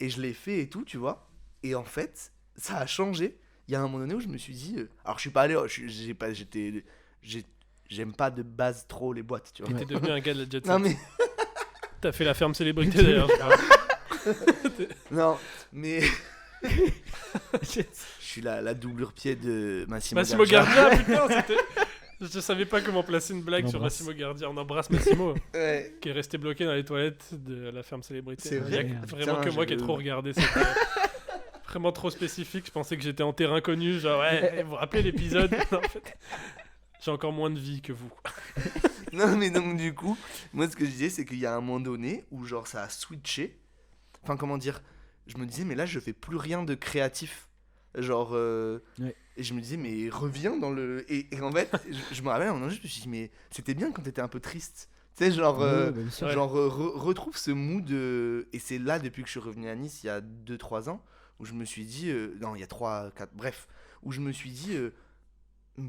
Et je l'ai fait et tout, tu vois. Et en fait, ça a changé. Il y a un moment donné où je me suis dit. Alors, je suis pas allé. J'ai pas. J'aime pas de base trop les boîtes, tu vois. T'es devenu un gars de la jet set. Non, mais. T'as fait la ferme célébrité d'ailleurs. je crois. Non, mais. Je suis la doublure pied de Massimo Massimo Gardia. Gardia, putain, c'était. Je savais pas comment placer une blague On sur embrasse. Massimo Gardia. On embrasse Massimo, Ouais. qui est resté bloqué dans les toilettes de la ferme célébrité. C'est Il y a vrai. vraiment Putain, que moi qui ai trop regardé. C'était vraiment trop spécifique. Je pensais que j'étais en terrain connu. Genre, ouais, vous vous rappelez l'épisode? Non, en fait, j'ai encore moins de vie que vous. Non, mais donc, du coup, moi, ce que je disais, c'est qu'il y a un moment donné où, genre, ça a switché. Enfin, comment dire? Je me disais, mais là, je fais plus rien de créatif. Genre. Ouais. Et je me disais, mais reviens dans le. Et en fait, je me rappelle, à un moment donné, je me suis dit, mais c'était bien quand t'étais un peu triste. Tu sais, genre. Ouais, bah, bien sûr. Ouais. Genre, retrouve ce mood. Et c'est là, depuis que je suis revenu à Nice, il y a 2-3 ans, où je me suis dit. Non, il y a 3-4. Bref. Où je me suis dit.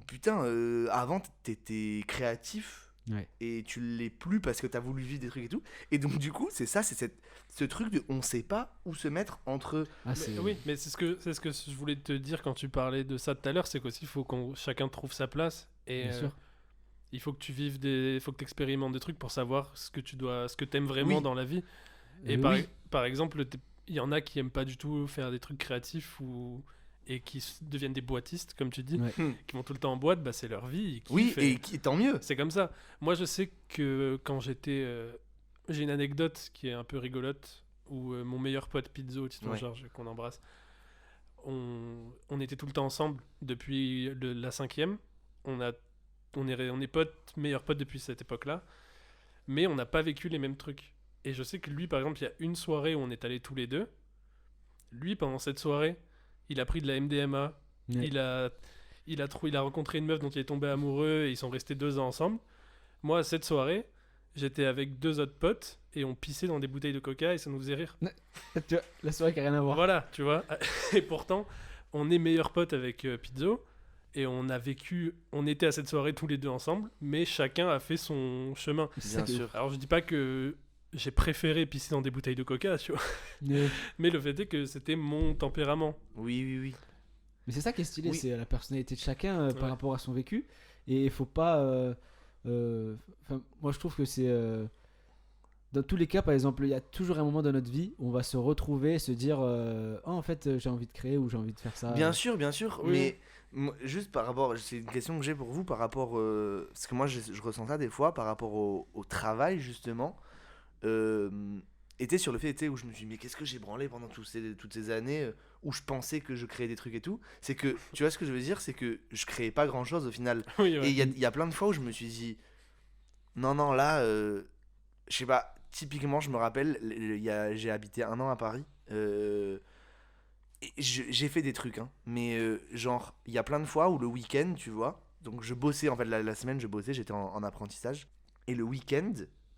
Putain, avant, t'étais créatif. Ouais. Et tu l'es plus parce que t'as voulu vivre des trucs et tout. Et donc, du coup, c'est ça, c'est ce truc de on sait pas où se mettre entre. Ah, c'est... Oui, mais c'est ce que je voulais te dire quand tu parlais de ça tout à l'heure, c'est qu'aussi il faut qu'on chacun trouve sa place et Bien sûr. il faut que tu vives il faut que tu expérimentes des trucs pour savoir ce que t'aimes vraiment Oui. dans la vie. Et Oui. par exemple, il y en a qui aiment pas du tout faire des trucs créatifs et qui deviennent des boîtistes, comme tu dis, Ouais. qui vont tout le temps en boîte, bah c'est leur vie. Ils Oui, kiffent et tant mieux. c'est comme ça. Moi, je sais que quand j'étais. J'ai une anecdote qui est un peu rigolote où mon meilleur pote Pizzo, Titon Ouais. Georges, qu'on embrasse, on était tout le temps ensemble depuis la 5e. On est potes, meilleurs potes depuis cette époque-là. Mais on n'a pas vécu les mêmes trucs. Et je sais que lui, par exemple, il y a une soirée où on est allés tous les deux. Lui, pendant cette soirée, il a pris de la MDMA. Ouais. Il a rencontré une meuf dont il est tombé amoureux et ils sont restés 2 ans ensemble. Moi, à cette soirée, j'étais avec 2 autres potes et on pissait dans des bouteilles de coca et ça nous faisait rire. Tu vois, la soirée qui a rien à voir. Voilà, tu vois. Et pourtant, on est meilleurs potes avec Pizzo et on était à cette soirée tous les deux ensemble, mais chacun a fait son chemin. C'est ça Bien qui est sûr. Alors, je dis pas que j'ai préféré pisser dans des bouteilles de coca, tu vois. ouf. Ouais. Mais le fait est que c'était mon tempérament. Oui, oui, oui. Mais c'est ça qui est stylé, Oui. c'est la personnalité de chacun par Ouais. rapport à son vécu. Et il faut pas. Moi, je trouve que c'est. Dans tous les cas, par exemple, il y a toujours un moment dans notre vie où on va se retrouver et se dire oh, en fait, j'ai envie de créer ou j'ai envie de faire ça. Bien sûr, Oui. mais juste par rapport, c'est une question que j'ai pour vous par rapport, parce que moi je ressens ça des fois par rapport au travail justement, était sur le fait où je me suis dit mais qu'est-ce que j'ai branlé pendant toutes ces années où je pensais que je créais des trucs et tout, c'est que tu vois ce que je veux dire, c'est que je créais pas grand chose au final, Oui, et ouais. il y a plein de fois où je me suis dit non là, je sais pas, typiquement je me rappelle, j'ai habité 1 an à Paris. Et j'ai fait des trucs, hein, mais genre, il y a plein de fois où le week-end, tu vois, donc je bossais, en fait, la semaine, je bossais, j'étais en apprentissage, et le week-end,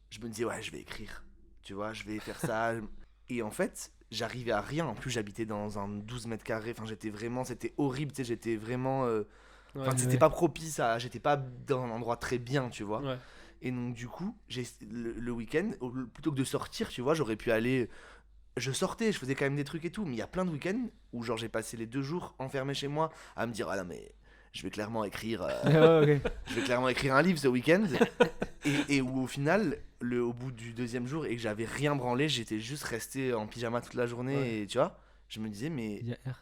je me disais, ouais, je vais écrire, tu vois, je vais faire ça, et en fait, j'arrivais à rien, en plus, j'habitais dans un 12 mètres carrés, enfin, c'était horrible, tu sais, j'étais vraiment, Ouais. c'était Ouais. pas propice j'étais pas dans un endroit très bien, tu vois, Ouais. et donc, du coup, le week-end, plutôt que de sortir, tu vois, j'aurais pu aller. Je sortais, je faisais quand même des trucs et tout, mais il y a plein de week-ends où, genre, j'ai passé les 2 jours enfermé chez moi à me dire, ah non, mais je vais clairement écrire, Ouais, ok. je vais clairement écrire un livre ce week-end. et où, au final, au bout du 2e jour, et que j'avais rien branlé, j'étais juste resté en pyjama toute la journée, Ouais. et tu vois, je me disais, mais Il y a R.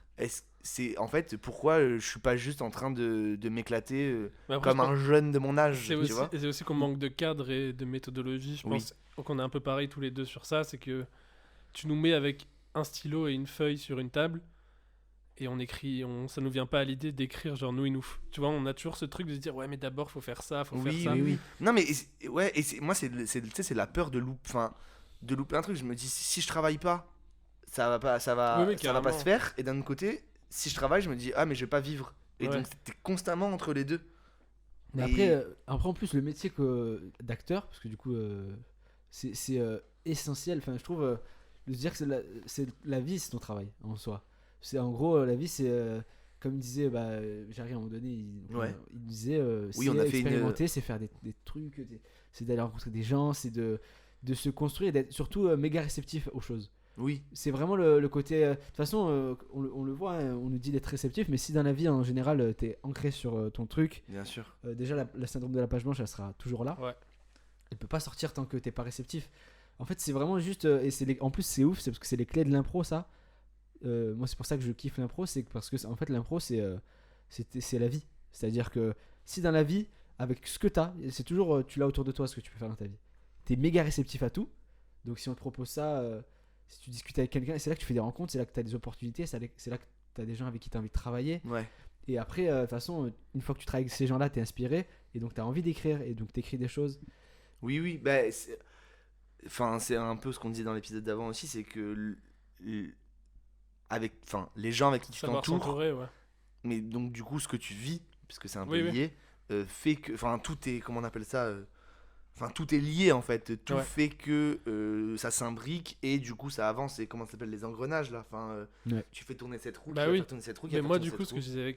c'est en fait, pourquoi je suis pas juste en train de m'éclater Mais après, comme je pense- un jeune de mon âge, C'est tu aussi, vois? et c'est aussi qu'on manque de cadre et de méthodologie. Je Oui. pense qu'on est un peu pareil tous les deux sur ça. C'est que tu nous mets avec un stylo et une feuille sur une table et on écrit, ça nous vient pas à l'idée d'écrire genre nous, tu vois, on a toujours ce truc de se dire ouais mais d'abord faut faire ça, faut faire ça. oui. Non, mais moi, tu sais, c'est la peur de louper un truc. Je me dis, si je travaille pas, ça va pas, ça va, Oui, ça va pas carrément. se faire. Et d'un autre côté, si je travaille, je me dis, ah, mais je vais pas vivre. Et Ouais. donc, t'es constamment entre les deux. Mais après, en plus, le métier d'acteur, parce que du coup, c'est essentiel. Enfin, je trouve de se dire que c'est la vie, c'est ton travail en soi. C'est en gros, la vie, c'est comme disait Jarry à un moment donné, il disait Oui, c'est on a fait expérimenter, c'est faire des trucs, c'est d'aller rencontrer des gens, c'est de se construire et d'être surtout méga réceptif aux choses. Oui, C'est vraiment le côté. De toute façon, on le voit, hein, on nous dit d'être réceptif, mais si dans la vie en général t'es ancré sur ton truc, bien sûr. déjà la syndrome de la page blanche, elle sera toujours là. Ouais. Elle peut pas sortir tant que t'es pas réceptif. En fait, c'est vraiment juste. Et en plus, c'est ouf, c'est parce que c'est les clés de l'impro, ça. Moi, c'est pour ça que je kiffe l'impro, c'est parce que en fait, l'impro, c'est la vie. C'est-à-dire que si dans la vie, avec ce que t'as, c'est toujours tu l'as autour de toi ce que tu peux faire dans ta vie. T'es méga réceptif à tout. Donc, si on te propose ça. Si tu discutes avec quelqu'un, c'est là que tu fais des rencontres, c'est là que tu as des opportunités, c'est là que tu as des gens avec qui tu as envie de travailler. Ouais. Et après, de toute façon, une fois que tu travailles avec ces gens-là, tu es inspiré et donc tu as envie d'écrire et donc tu écris des choses. Oui, c'est un peu ce qu'on disait dans l'épisode d'avant aussi, c'est que les gens avec qui tu Savoir t'entoures, s'entourer, ouais. mais donc du coup ce que tu vis, puisque c'est un peu Oui, oui. lié, fait que, tout est, comment on appelle ça, tout est lié en fait, tout Ouais. fait que ça s'imbrique et du coup ça avance, et comment ça s'appelle, les engrenages là, Ouais. tu fais tourner cette roue, Bah tu vas oui. faire tourner cette roue, qui Mais va moi faire du tourner coup ce que je disais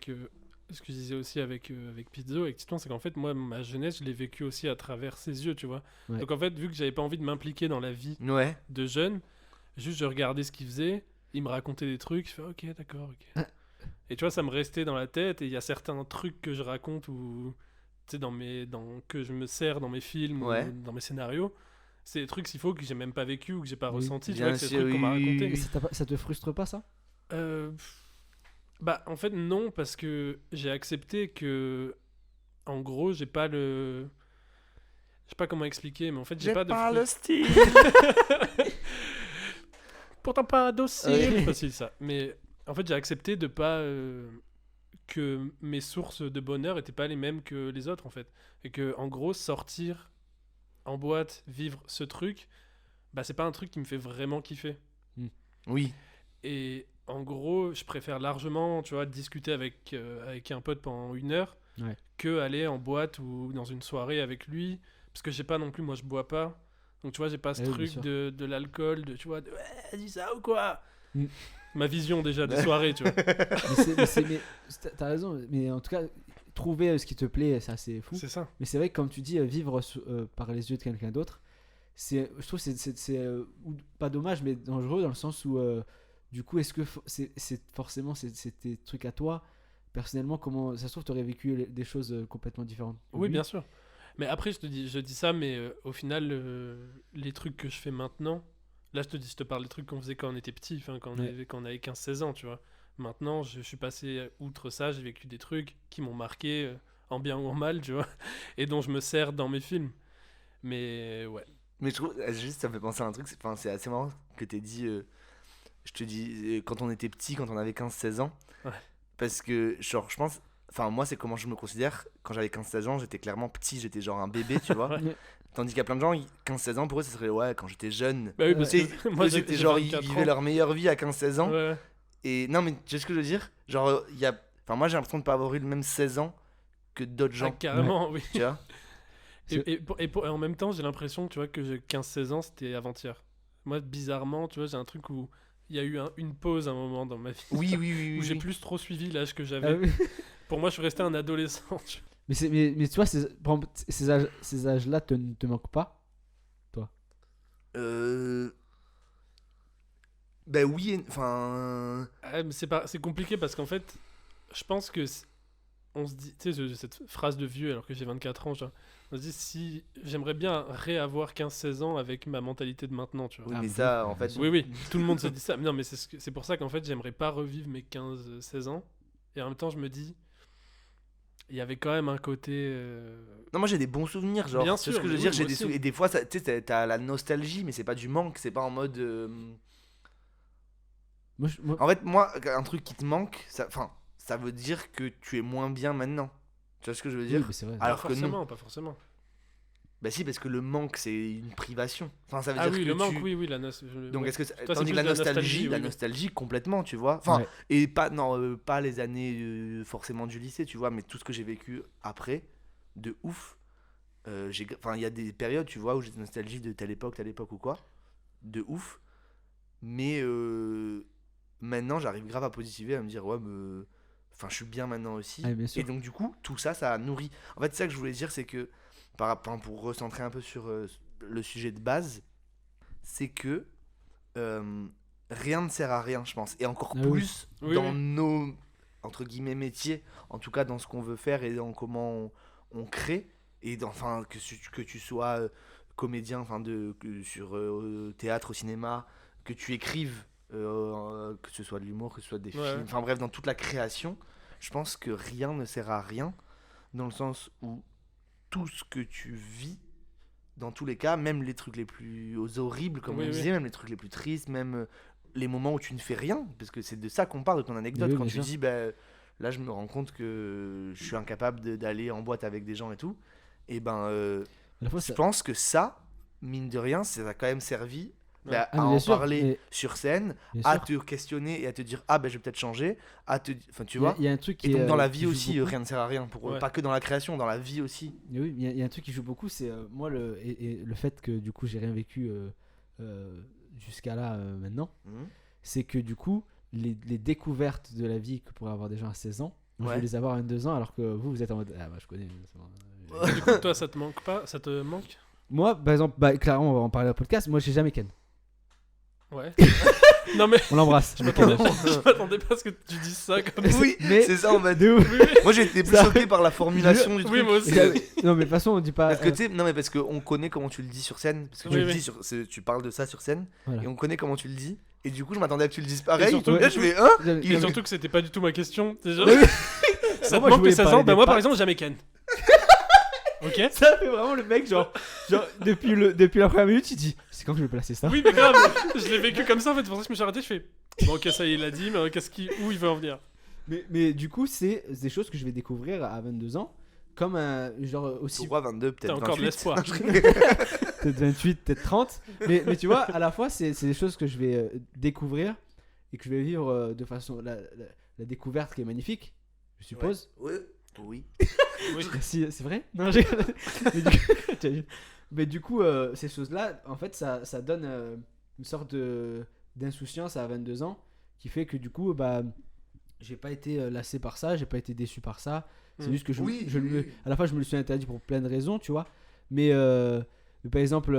ce que je disais aussi avec Pizzo, avec Titouan, c'est qu'en fait moi ma jeunesse je l'ai vécu aussi à travers ses yeux, tu vois. Ouais. Donc en fait vu que j'avais pas envie de m'impliquer dans la vie Ouais, de jeune, juste je regardais ce qu'il faisait, il me racontait des trucs, je fais ok d'accord, ok. Et tu vois ça me restait dans la tête, et il y a certains trucs que je raconte ou tu sais que je me sers dans mes films Ouais. ou dans mes scénarios, c'est des trucs s'il faut que j'ai même pas vécu ou que j'ai pas Oui. ressenti, tu Bien vois, que c'est des sûr, trucs qu'on m'a oui, raconté. Et ça te frustre pas ça? Bah en fait non, parce que j'ai accepté que en gros j'ai pas le, je sais pas comment expliquer, mais en fait j'ai pas de le style. pourtant pas docile. Ouais. Facile ça. Mais en fait j'ai accepté de pas que mes sources de bonheur étaient pas les mêmes que les autres en fait, et que en gros sortir en boîte, vivre ce truc, bah c'est pas un truc qui me fait vraiment kiffer. Oui, Et en gros, je préfère largement, tu vois, discuter avec un pote pendant 1 heure Ouais. que aller en boîte ou dans une soirée avec lui. Parce que j'ai pas non plus, moi je bois pas. Donc tu vois, j'ai pas ce Eh oui, bien truc sûr. de l'alcool, tu vois, ouais, dis ça ou quoi. Mm. Ma vision déjà des soirées, tu vois. mais t'as raison, mais en tout cas, trouver ce qui te plaît, c'est assez fou. C'est ça. Mais c'est vrai que comme tu dis, vivre par les yeux de quelqu'un d'autre, je trouve que c'est pas dommage, mais dangereux dans le sens où du coup, est-ce que c'est forcément c'est tes trucs à toi personnellement, comment ça se trouve t'aurais vécu des choses complètement différentes? Oui, bien sûr. Mais après, je dis ça, mais au final, les trucs que je fais maintenant, là, je te parle des trucs qu'on faisait quand on était petit, quand on avait 15-16 ans, tu vois. Maintenant, je suis passé outre ça, j'ai vécu des trucs qui m'ont marqué, en bien ou en mal, tu vois, et dont je me sers dans mes films. Mais ouais. mais je trouve, juste ça me fait penser à un truc, c'est assez marrant que t'aies dit, je te dis, quand on était petit, quand on avait 15-16 ans, Ouais. parce que genre je pense, moi c'est comment je me considère, quand j'avais 15-16 ans j'étais clairement petit, j'étais genre un bébé, tu vois. Ouais. Tandis qu'il y a plein de gens, 15-16 ans pour eux ça serait ouais quand j'étais jeune. Bah oui, parce Tu sais, que moi, eux, c'était j'ai genre ils 24 vivaient ans. leur meilleure vie à 15-16 ans. Ouais. Et non mais tu sais ce que je veux dire, genre moi j'ai l'impression de pas avoir eu le même 16 ans que d'autres Ah, gens, carrément, oui. tu vois. Et en même temps, j'ai l'impression, tu vois, que j'ai 15-16 ans, c'était avant-hier. Moi, bizarrement, tu vois, j'ai un truc où il y a eu une pause à un moment dans ma vie. Oui. Où j'ai plus trop suivi l'âge que Ah j'avais. oui. Pour moi, je suis resté un adolescent. tu vois. mais tu vois, par exemple, ces âges-là ne te manquent pas? Ben oui, enfin. Ah, mais c'est compliqué parce qu'en fait, je pense que on se dit, tu sais, cette phrase de vieux alors que j'ai 24 ans, genre, on se dit si j'aimerais bien réavoir 15-16 ans avec ma mentalité de maintenant, tu vois. Oui, Ah, mais mais ça, oui, en fait. Oui, tout le monde se dit ça. Mais non, mais c'est pour ça qu'en fait, j'aimerais pas revivre mes 15-16 ans. Et en même temps, je me dis, il y avait quand même un côté. Non, moi j'ai des bons souvenirs, genre. Bien Tu sais sûr, ce que je veux mais dire, oui, j'ai moi des aussi. souvenirs. Et des fois, tu sais, t'as la nostalgie, mais c'est pas du manque, c'est pas en mode. En fait, moi, un truc qui te manque, ça veut dire que tu es moins bien maintenant. Tu vois ce que je veux oui, dire? mais c'est vrai. Alors Pas que non. forcément, pas forcément. Bah si, parce que le manque, c'est une privation. Enfin, ça veut Ah dire oui, que le manque, tu... oui, Donc ouais. est-ce que c'est tandis plus que la de la nostalgie, nostalgie, la oui. nostalgie complètement, tu vois. Enfin, Ouais. et pas non, pas les années forcément du lycée, tu vois, mais tout ce que j'ai vécu après, de ouf. Enfin, il y a des périodes, tu vois, où j'ai de nostalgie de telle époque ou quoi, de ouf. Mais maintenant, j'arrive grave à positiver, à me dire ouais, enfin, je suis bien maintenant aussi. Ah, bien sûr. Et donc du coup, tout ça, ça a nourri. En fait, c'est ça que je voulais dire, c'est que pour recentrer un peu sur le sujet de base, c'est que rien ne sert à rien, je pense. Et encore Ah oui. plus Oui, dans oui. nos, entre guillemets, métiers, en tout cas dans ce qu'on veut faire et dans comment on crée. Et enfin, que tu sois comédien, enfin, sur théâtre, au cinéma, que tu écrives, que ce soit de l'humour, que ce soit des Ouais. films, enfin bref, dans toute la création, je pense que rien ne sert à rien, dans le sens où tout ce que tu vis, dans tous les cas, même les trucs les plus horribles, comme Oui, on oui. disait, même les trucs les plus tristes, même les moments où tu ne fais rien, parce que c'est de ça qu'on parle, de ton anecdote, Oui, quand bien tu sûr. dis, bah, là je me rends compte que je suis incapable d'aller en boîte avec des gens et tout, et ben, À la fois, je ça- pense que ça, mine de rien, ça a quand même servi Ouais. bah, Ah, mais à bien en sûr, parler mais- sur scène, bien à sûr. te questionner et à te dire, ah ben je vais peut-être changer, enfin tu Il y a- vois. il y a un truc qui Et donc est, dans la qui vie joue aussi, beaucoup. rien ne sert à rien, Ouais. pas que dans la création, dans la vie aussi. Et oui, il y a un truc qui joue beaucoup, c'est moi et le fait que du coup j'ai rien vécu jusqu'à là maintenant, Mhm. c'est que du coup les découvertes de la vie que pourraient avoir des gens à 16 ans, moi, je Ouais. vais les avoir à 22 ans alors que vous êtes en mode ah bah je connais. c'est bon, Du coup, toi, ça te manque pas? Ça te manque? Moi par exemple, bah, clairement on va en parler au podcast, moi j'ai jamais ken. Ouais. Non, mais On l'embrasse. je m'attendais pas à ce que tu dises ça comme ça. Oui, Mais- c'est ça en fait. De ouf. Oui, oui. Moi j'ai été plus Ça- choqué par la formulation du truc. Oui, moi aussi. J'avais- non mais de toute façon on dit pas. Parce que tu sais, non mais parce qu'on connaît comment tu le dis sur scène, parce que tu Oui, le oui. dis tu parles de ça sur scène, Voilà. et on connaît comment tu le dis, et du coup je m'attendais à que tu le dises pareil, Et surtout- là je fais hein J'avais- Et surtout que c'était pas du tout ma question. Déjà. Oui, oui. Ça te Moi, je manque voulais tes 16 parler ans? Bah, des moi, par pattes. exemple, jamais ken. Ok? Ça fait vraiment le mec genre depuis la première minute il dit c'est quand que je vais placer ça. Oui, mais grave, je l'ai vécu comme ça en fait. C'est pour ça que je me suis arrêté. Je fais bon, ok, ça y est, il l'a dit, mais où il veut en venir? Mais du coup c'est des choses que je vais découvrir à 22 ans comme un genre aussi Pourquoi 22, T'as peut-être encore de 28. l'espoir. peut-être 28 peut-être 30 mais tu vois à la fois c'est des choses que je vais découvrir et que je vais vivre de façon la découverte qui est magnifique je suppose. Ouais. Oui. Oui. Si, c'est vrai. Non, j'ai- mais du coup ces choses là en fait ça donne une sorte d'insouciance à 22 ans qui fait que du coup bah j'ai pas été lassé par ça, j'ai pas été déçu par ça. C'est Mm. juste que Oui, je oui, me- oui. à la fois je me le suis interdit pour plein de raisons, tu vois. Mais par exemple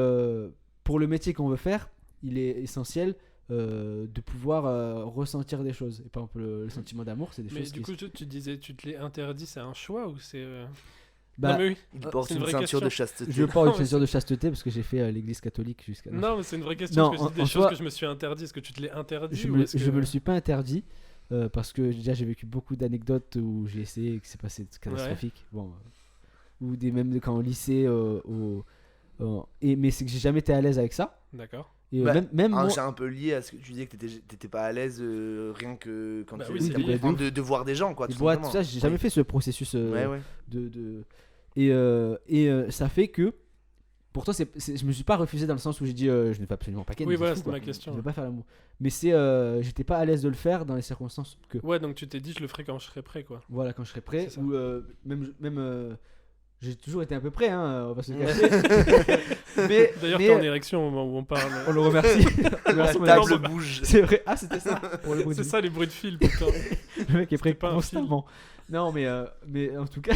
pour le métier qu'on veut faire, il est essentiel de pouvoir ressentir des choses. Et par exemple le sentiment d'amour, c'est des Mais choses du qui coup, tu disais, tu te l'es interdit, c'est un choix ou c'est. bah, Non, mais oui. Il porte c'est une une vraie ceinture de question. chasteté. je porte une Non, mais ceinture de chasteté parce que j'ai fait l'église catholique jusqu'à Non, mais c'est une vraie question. Non, Parce que c'est en des choses soi- que je me suis interdit. Est-ce que tu te l'es interdit Je ou me, est-ce que- je me le suis pas interdit parce que déjà j'ai vécu beaucoup d'anecdotes où j'ai essayé et que c'est passé catastrophique. Bon, ou des même quand au lycée mais c'est que j'ai jamais été à l'aise avec ça. D'accord. Et Bah, même moi, C'est un peu lié à ce que tu disais que t'étais pas à l'aise rien que quand Bah tu oui, c'est lié. enfin, de voir des gens quoi. les tout boîtes, tout simplement. ça, j'ai jamais fait ce processus Ouais, ouais. de ça fait que pourtant je me suis pas refusé dans le sens où j'ai dit je ne fais absolument pas ken. Oui, c'est voilà, fou, c'était quoi. ma question. Je ne veux pas faire l'amour. Mais c'est j'étais pas à l'aise de le faire dans les circonstances que Ouais, donc tu t'es dit, je le ferai quand je serai prêt, quoi. voilà quand je serai prêt C'est ça. ou même j'ai toujours été un peu prêt hein, on va se le Ouais. cacher. mais D'ailleurs, mais, t'es en érection au moment où on parle. on le remercie. La Merci, mon table ami. bouge. C'est vrai. Ah c'était ça. Pour le bruit C'est du- ça les bruits de fil, putain. Le mec est prêt C'était pas un constamment. Non mais en tout cas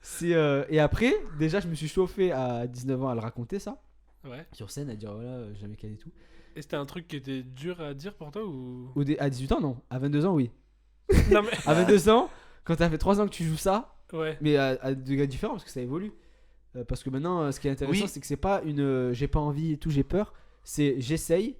c'est et après déjà je me suis chauffé à 19 ans à le raconter ça Ouais. sur scène à dire voilà jamais calé et tout. Et c'était un truc qui était dur à dire pour toi ou. À 18 ans non, à 22 ans oui. Non, mais. À 22 ans quand t'as fait 3 ans que tu joues ça, Ouais. mais à degrés différents parce que ça évolue. Parce que maintenant ce qui est intéressant Oui. c'est que c'est pas une j'ai pas envie et tout, j'ai peur, c'est j'essaye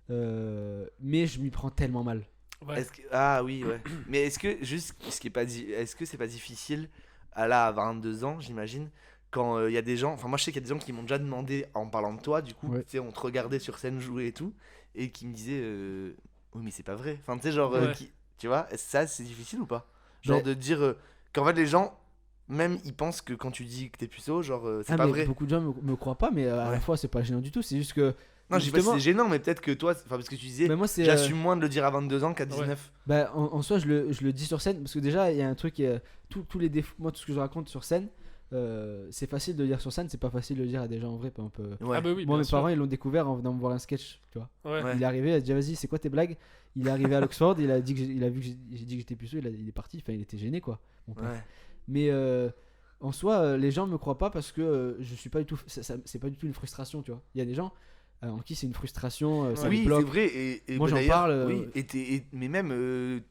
mais je m'y prends tellement mal. Ouais. Ah oui, ouais. Mais est-ce que juste ce qui est pas est-ce que c'est pas difficile à 22 ans, j'imagine, quand il y a des gens, enfin moi je sais qu'il y a des gens qui m'ont déjà demandé en parlant de toi, du coup, Ouais. tu sais, on te regardait sur scène jouer et tout, et qui me disaient oui, mais c'est pas vrai. Enfin, tu sais, genre, Ouais. tu vois, ça, c'est difficile ou pas? Genre Bah- de dire qu'en fait, les gens, même, ils pensent que quand tu dis que t'es puceau, genre, c'est Ah, pas mais vrai. beaucoup de gens me croient pas, mais à la Ouais. fois, c'est pas gênant du tout. C'est juste que. Non, je dis pas que justement- c'est gênant, mais peut-être que toi, enfin, parce que tu disais, Mais moi, c'est. j'assume moins de le dire à 22 ans qu'à 19. Bah, en soi, je le dis sur scène parce que déjà, il y a un truc. Tous les défauts, moi, tout ce que je raconte sur scène, c'est facile de le dire sur scène, c'est pas facile de le dire à des gens en vrai. Par exemple, Ouais. Ah bah oui, moi, bien mes sûr. parents, ils l'ont découvert en venant me voir un sketch, tu vois. Ouais. Ouais. Il est arrivé, il a dit vas-y, c'est quoi tes blagues? Il est arrivé à l'Oxford, il a dit que il a vu que j'ai dit que j'étais puceau, il est parti, enfin il était gêné quoi. Mon père. Ouais. Mais en soi, les gens me croient pas parce que je suis pas du tout, c'est pas du tout une frustration, tu vois. Il y a des gens en qui c'est une frustration, ça les Oui, c'est bloque. vrai. Et Moi, bah, j'en d'ailleurs, parle, Oui, mais même.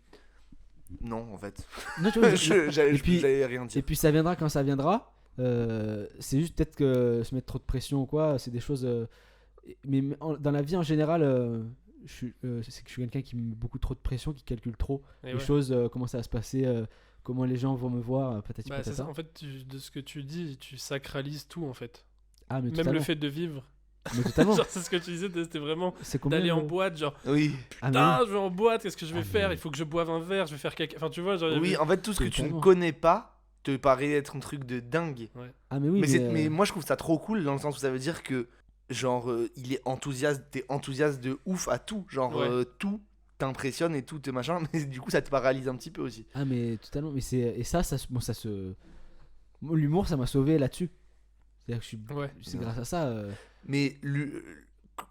Non, en fait. Non, tu vois, J'allais et puis- rien dire. Et puis ça viendra quand ça viendra. C'est juste peut-être que se mettre trop de pression ou quoi, c'est des choses. Mais dans la vie en général, c'est que je suis quelqu'un qui met beaucoup trop de pression, qui calcule trop Et les ouais. choses, comment ça va se passer, comment les gens vont me voir, patati Bah, c'est patata. ça. En fait, de ce que tu dis, tu sacralises tout en fait. Ah, mais Même totalement. le fait de vivre. Mais totalement. Genre, c'est ce que tu disais, c'était vraiment C'est combien d'aller en le- boîte, genre, Oui. Ah, mais putain, oui. je vais en boîte, qu'est-ce que je vais Ah, faire? mais- Il faut que je boive un verre, je vais faire caca. Enfin, tu vois, genre. il y Oui, avait- en fait, tout ce que tu ne Totalement. connais pas te paraît être un truc de dingue. Ah, mais oui, Mais moi, je trouve ça trop cool dans le sens où ça veut dire que, genre, il est enthousiaste, t'es enthousiaste de ouf à tout. Genre, Ouais. tout t'impressionne et tout te machin, mais du coup, ça te paralyse un petit peu aussi. Ah, mais totalement. Mais c'est et ça bon, ça se. Moi, l'humour, ça m'a sauvé là-dessus. C'est-à-dire que Ouais. c'est grâce à ça. Mais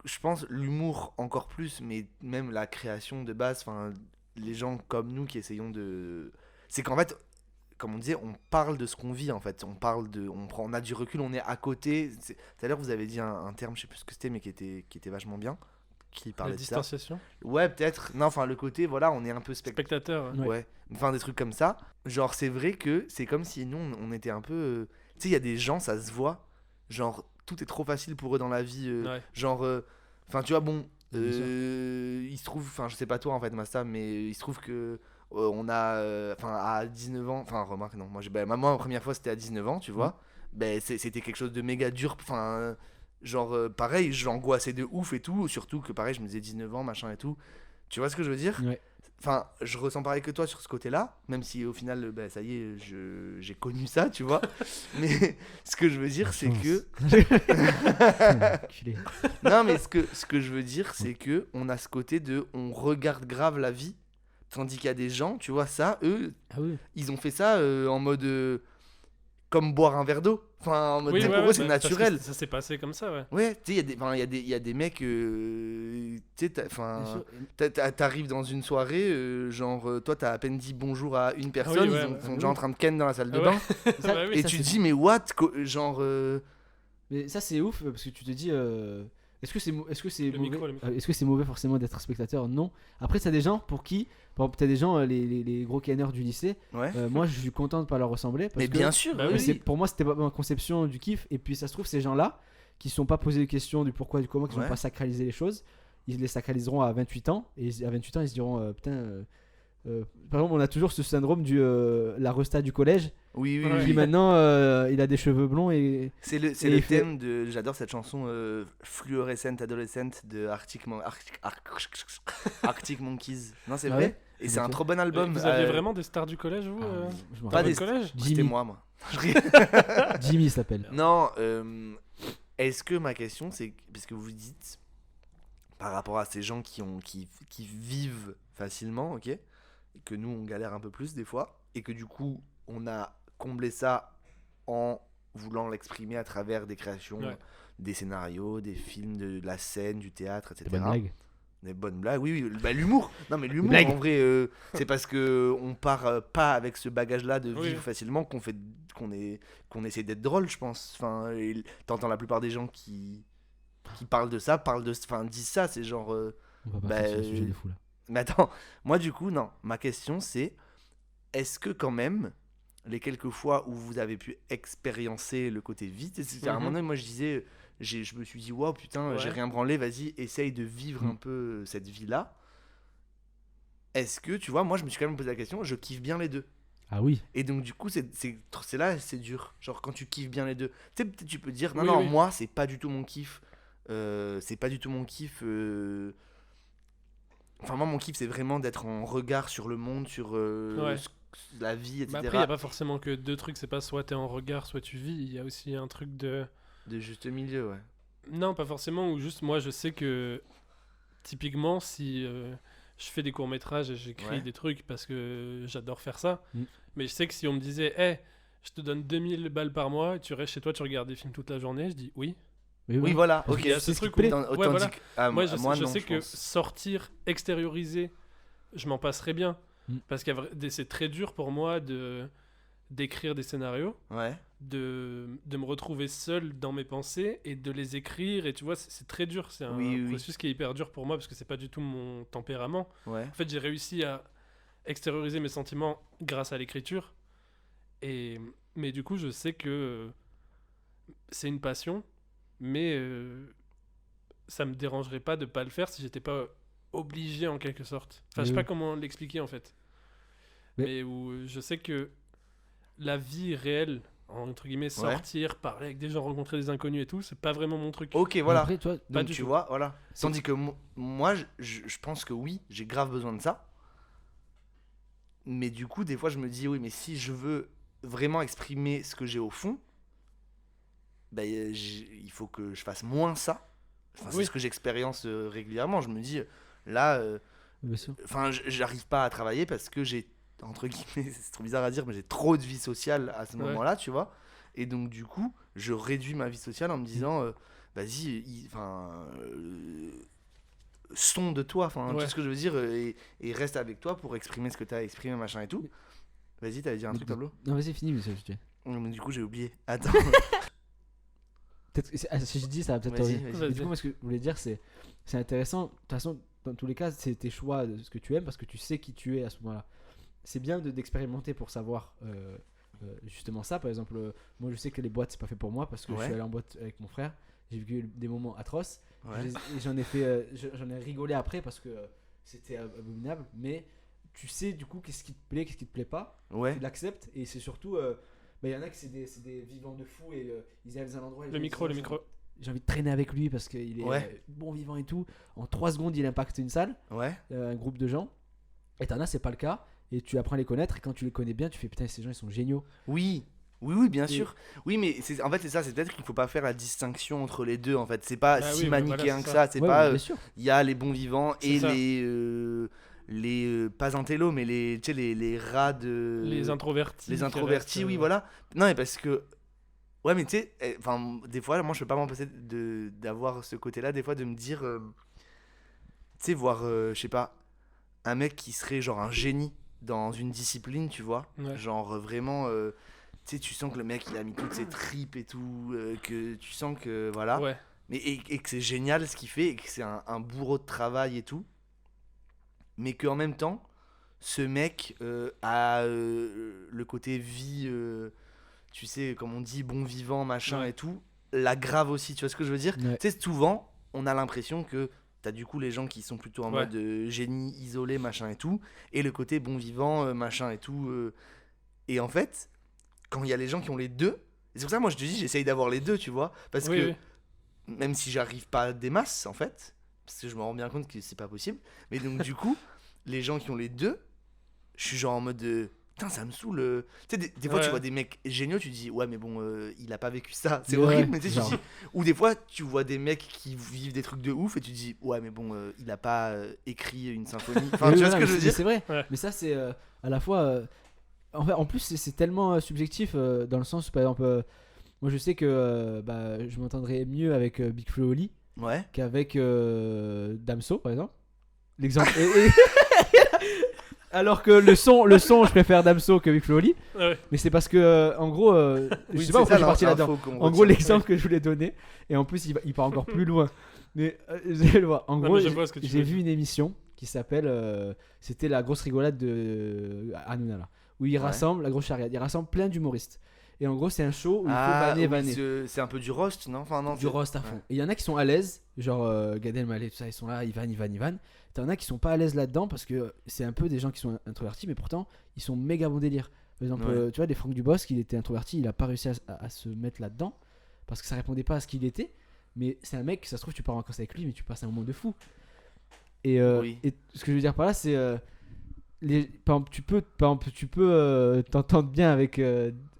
je pense l'humour encore plus, mais même la création de base, enfin, les gens comme nous qui essayons de. C'est qu'en fait, comme on disait, on parle de ce qu'on vit en fait. On a du recul, on est à côté. Tout à l'heure, vous avez dit un terme, je sais plus ce que c'était, mais qui était vachement bien. Qui La parlait de ça. distanciation. Ouais, peut-être. Non, enfin, le côté, voilà, on est un peu Spectateur. Ouais. Ouais. Enfin, des trucs comme ça. Genre, c'est vrai que c'est comme si nous, on était un peu. Tu sais, il y a des gens, ça se voit. Genre, tout est trop facile pour eux dans la vie. Ouais. Genre, enfin, tu vois, bon. Bien sûr. Il se trouve, enfin, je sais pas toi en fait, Masta, mais il se trouve que. On a. Enfin, à 19 ans. Enfin, remarque, non. Moi, moi, ma première fois, c'était à 19 ans, tu vois. Ben, c'était quelque chose de méga dur. Enfin. Genre, pareil, j'angoissais de ouf et tout. Surtout que, pareil, je me disais 19 ans, machin et tout. Tu vois ce que je veux dire? Ouais. Enfin, je ressens pareil que toi sur ce côté-là, même si au final, bah, ça y est, j'ai connu ça, tu vois. Mais ce que je veux dire, c'est que. Enculé. Non, mais ce que je veux dire, c'est que on a ce côté de. On regarde grave la vie. Tandis qu'il y a des gens, tu vois, ça, eux, Ah oui. ils ont fait ça en mode. Comme boire un verre d'eau. Enfin, en mode. Oui, tu sais, ouais, pour ouais, eux, c'est bah, parce que naturel. ça s'est passé comme ça, ouais. Ouais, tu sais, il y a des mecs. Tu sais, Bien enfin. sûr. T'arrives dans une soirée, genre, toi, t'as à peine dit bonjour à une personne, ouais, ils ouais. sont déjà en train de ken dans la salle de Ah bain. ouais. Ça- Bah oui. Et ça, tu c'est- te dis, mais what genre. Mais ça c'est ouf parce que tu te dis est-ce que c'est Le mauvais micro, le micro. est-ce que c'est mauvais forcément d'être spectateur? Non. Après t'as des gens pour qui par exemple t'as des gens les gros canneurs du lycée, Ouais. moi je suis content de pas leur ressembler parce Mais que bien sûr, bah oui. c'est pour moi c'était pas ma conception du kiff et puis ça se trouve ces gens-là qui se sont pas posé de questions du pourquoi du comment qui Ouais. n'ont pas sacralisé les choses, ils les sacraliseront à 28 ans et à 28 ans ils se diront putain par exemple on a toujours ce syndrome du la resta du collège Oui, oui, Ouais. qui oui. maintenant il a des cheveux blonds et C'est Et le il fait- thème de. J'adore cette chanson Fluorescent Adolescent de Arctic Monkeys. Non, c'est Ah vrai. ouais Et c'est un trop bon album. Vous aviez vraiment des stars du collège, vous Ah, je m'en Pas rappelle. des collège C'était Jimmy. moi. Jimmy s'appelle. Non, est-ce que ma question, c'est. Parce que vous dites, par rapport à ces gens qui vivent facilement, ok, et que nous, on galère un peu plus des fois, et que du coup, on a comblé ça en voulant l'exprimer à travers des créations, Ouais. des scénarios, des films, de la scène, du théâtre, etc. Bonne blague. Des bonnes blagues, oui, oui. Bah, l'humour. Non, mais l'humour, blagues. en vrai, c'est parce que on part pas avec ce bagage-là de Oui. vivre facilement qu'on essaie d'être drôle, je pense. Enfin, et t'entends la plupart des gens qui parlent de ça, disent ça, c'est genre. On va pas Bah, faire sur le sujet de fou là. Mais attends, moi du coup, non. Ma question c'est, est-ce que quand même, les quelques fois où vous avez pu expériencer le côté vite, à un moment donné, moi je disais, je me suis dit, wow, putain, Ouais. j'ai rien branlé, vas-y, essaye de vivre un peu cette vie-là. Est-ce que, tu vois, moi je me suis quand même posé la question, je kiffe bien les deux. Ah oui. Et donc du coup, c'est là, c'est dur. Genre quand tu kiffes bien les deux. Tu sais, peut-être tu peux dire, non, Oui, non, oui. moi c'est pas du tout mon kiff. C'est pas du tout mon kiff. Enfin, moi, mon kiff, c'est vraiment d'être en regard sur le monde, sur Ouais. la vie, etc. Bah après, il n'y a pas forcément que deux trucs, c'est pas soit t'es en regard, soit tu vis. Il y a aussi un truc de. De juste milieu, ouais. Non, pas forcément, ou juste moi je sais que typiquement si je fais des courts-métrages et j'écris Ouais. des trucs parce que j'adore faire ça, Mm. mais je sais que si on me disait, hey, je te donne 2000 balles par mois et tu restes chez toi, tu regardes des films toute la journée, je dis oui. Oui, voilà, Parce ok. Il y a c'est ce ce qui truc te plaît. où. Autant Ouais, voilà. dit que- ah, Moi, je non, sais que pense. sortir, extérioriser, je m'en passerais bien. Mm. Parce que c'est très dur pour moi d'écrire des scénarios, Ouais. de me retrouver seul dans mes pensées et de les écrire. Et tu vois, c'est très dur. C'est un Oui, oui. processus qui est hyper dur pour moi parce que c'est pas du tout mon tempérament. Ouais. En fait, j'ai réussi à extérioriser mes sentiments grâce à l'écriture. Mais du coup, je sais que c'est une passion, mais ça me dérangerait pas de pas le faire si j'étais pas obligé en quelque sorte. Enfin, je sais Oui, pas oui. comment l'expliquer en fait. Mais- Mais où je sais que la vie réelle, entre guillemets, sortir, parler avec des gens, rencontrer des inconnus et tout, c'est pas vraiment mon truc. Ok, Mais voilà. Après, toi, Pas Donc du tu tout. vois, voilà. Tandis que moi, je pense que oui, j'ai grave besoin de ça. Mais du coup, des fois, je me dis, oui, mais si je veux vraiment exprimer ce que j'ai au fond, bah, il faut que je fasse moins ça. Enfin, Oui. C'est ce que j'expérience régulièrement. Je me dis, là, bien sûr. enfin, j'arrive pas à travailler parce que j'ai, entre guillemets, c'est trop bizarre à dire, mais j'ai trop de vie sociale à ce Ouais. moment-là, tu vois. Et donc, du coup, je réduis ma vie sociale en me disant, vas-y, enfin, sonde-toi, enfin, tu Ouais. sais ce que je veux dire, et reste avec toi pour exprimer ce que tu as exprimé, machin et tout. Vas-y, t'allais dire un truc, Pablo? Non, vas-y, fini, mais ça, je dis. Non, mais du coup, j'ai oublié. Attends. Peut-être que si je dis, ça va peut-être Vas-y, revenir. vas-y. Mais du coup, moi, ce que je voulais dire, c'est intéressant. De toute façon, dans tous les cas, c'est tes choix de ce que tu aimes parce que tu sais qui tu es à ce moment-là. C'est bien d'expérimenter pour savoir justement ça. Par exemple, moi, je sais que les boîtes, c'est pas fait pour moi parce que je Ouais. suis allé en boîte avec mon frère. J'ai vécu des moments atroces. Ouais. Et j'en ai fait, j'en ai rigolé après parce que c'était abominable. Mais tu sais du coup qu'est-ce qui te plaît, qu'est-ce qui te plaît pas. Ouais. Tu l'acceptes et c'est surtout. Il y en a qui c'est des vivants de fou et ils arrivent dans un endroit. et Le ils micro, disent, le micro. j'ai envie de traîner avec lui parce qu'il est Ouais. bon vivant et tout. En 3 secondes, il impacte une salle, Ouais. un groupe de gens. Et t'en as, c'est pas le cas. Et tu apprends à les connaître. Et quand tu les connais bien, tu fais putain, ces gens ils sont géniaux. Oui. Oui, bien Et- sûr. Oui, mais en fait, c'est ça. C'est peut-être qu'il faut pas faire la distinction entre les deux. En fait, c'est pas Bah si oui, bah manichéen voilà, c'est que ça. ça. C'est Ouais, pas. bien sûr. Il y a les bons vivants C'est et ça. les pas intello, mais tu sais, les rats de. Les introvertis. Les qui introvertis, restent, oui, voilà. Non, mais parce que. Ouais, mais tu sais, enfin, des fois, moi, je peux pas m'empêcher d'avoir ce côté-là, des fois, de me dire. Tu sais, voir, je sais pas, un mec qui serait genre un génie dans une discipline, tu vois. Ouais. Genre vraiment. Tu sais, tu sens que le mec, il a mis toutes ses tripes et tout. Que tu sens que. Voilà. Ouais. Mais, et que c'est génial ce qu'il fait, et que c'est un bourreau de travail et tout. Mais qu'en même temps, ce mec a le côté vie, tu sais, comme on dit, bon vivant, machin Ouais. et tout, la grave aussi, tu vois ce que je veux dire? Ouais. Tu sais, souvent, on a l'impression que t'as du coup les gens qui sont plutôt en Ouais. mode génie isolé, machin et tout, et le côté bon vivant, machin et tout. Et en fait, quand il y a les gens qui ont les deux, et c'est pour ça, moi, je te dis, j'essaye d'avoir les deux, tu vois, parce Oui, que oui. même si j'arrive pas à des masses en fait, parce que je me rends bien compte que c'est pas possible, mais donc du coup les gens qui ont les deux, je suis genre en mode putain ça me saoule, tu sais des fois Ouais. tu vois des mecs géniaux, tu te dis ouais mais bon il a pas vécu ça, c'est Ouais, horrible, mais tu sais, genre. tu te dis, ou des fois tu vois des mecs qui vivent des trucs de ouf et tu te dis ouais mais bon il a pas écrit une symphonie, enfin Oui, tu vois voilà, ce que je veux mais dire? c'est vrai. Ouais. Mais ça, c'est à la fois. En plus, c'est tellement subjectif dans le sens, par exemple, moi je sais que je m'entendrais mieux avec Big Flo et Oli Ouais. qu'avec Damso, par exemple. L'exemple. Alors que le son, je préfère Damso que Big Flo et Oli. Ouais. Mais c'est parce que, en gros, je Oui, sais pas pourquoi je suis parti l'info là-dedans. qu'on En gros, retient. l'exemple que je voulais donner, et en plus, il part encore plus loin. Mais je vais le voir. En Non, gros, mais je vois ce que tu j'ai veux vu dire. une émission qui s'appelle. C'était la grosse rigolade de Hanouna, là. Où il Ouais. rassemble, la grosse charriade, il rassemble plein d'humoristes. Et en gros, c'est un show où il Ah, faut oui, vanner. c'est un peu du roast, non? Enfin, non, Du c'est- roast à fond. ouais. Et il y en a qui sont à l'aise, genre Gad Elmaleh, tout ça, ils sont là, ils vannent. T'en as qui sont pas à l'aise là-dedans parce que c'est un peu des gens qui sont introvertis, mais pourtant ils sont méga bon délire. Par exemple, Ouais. tu vois, des Franck Dubosc, il était introverti, il a pas réussi à se mettre là-dedans parce que ça répondait pas à ce qu'il était. Mais c'est un mec, ça se trouve, tu pars en vacances avec lui, mais tu passes un moment de fou. Oui. Et ce que je veux dire par là, c'est par exemple, tu peux t'entendre bien avec.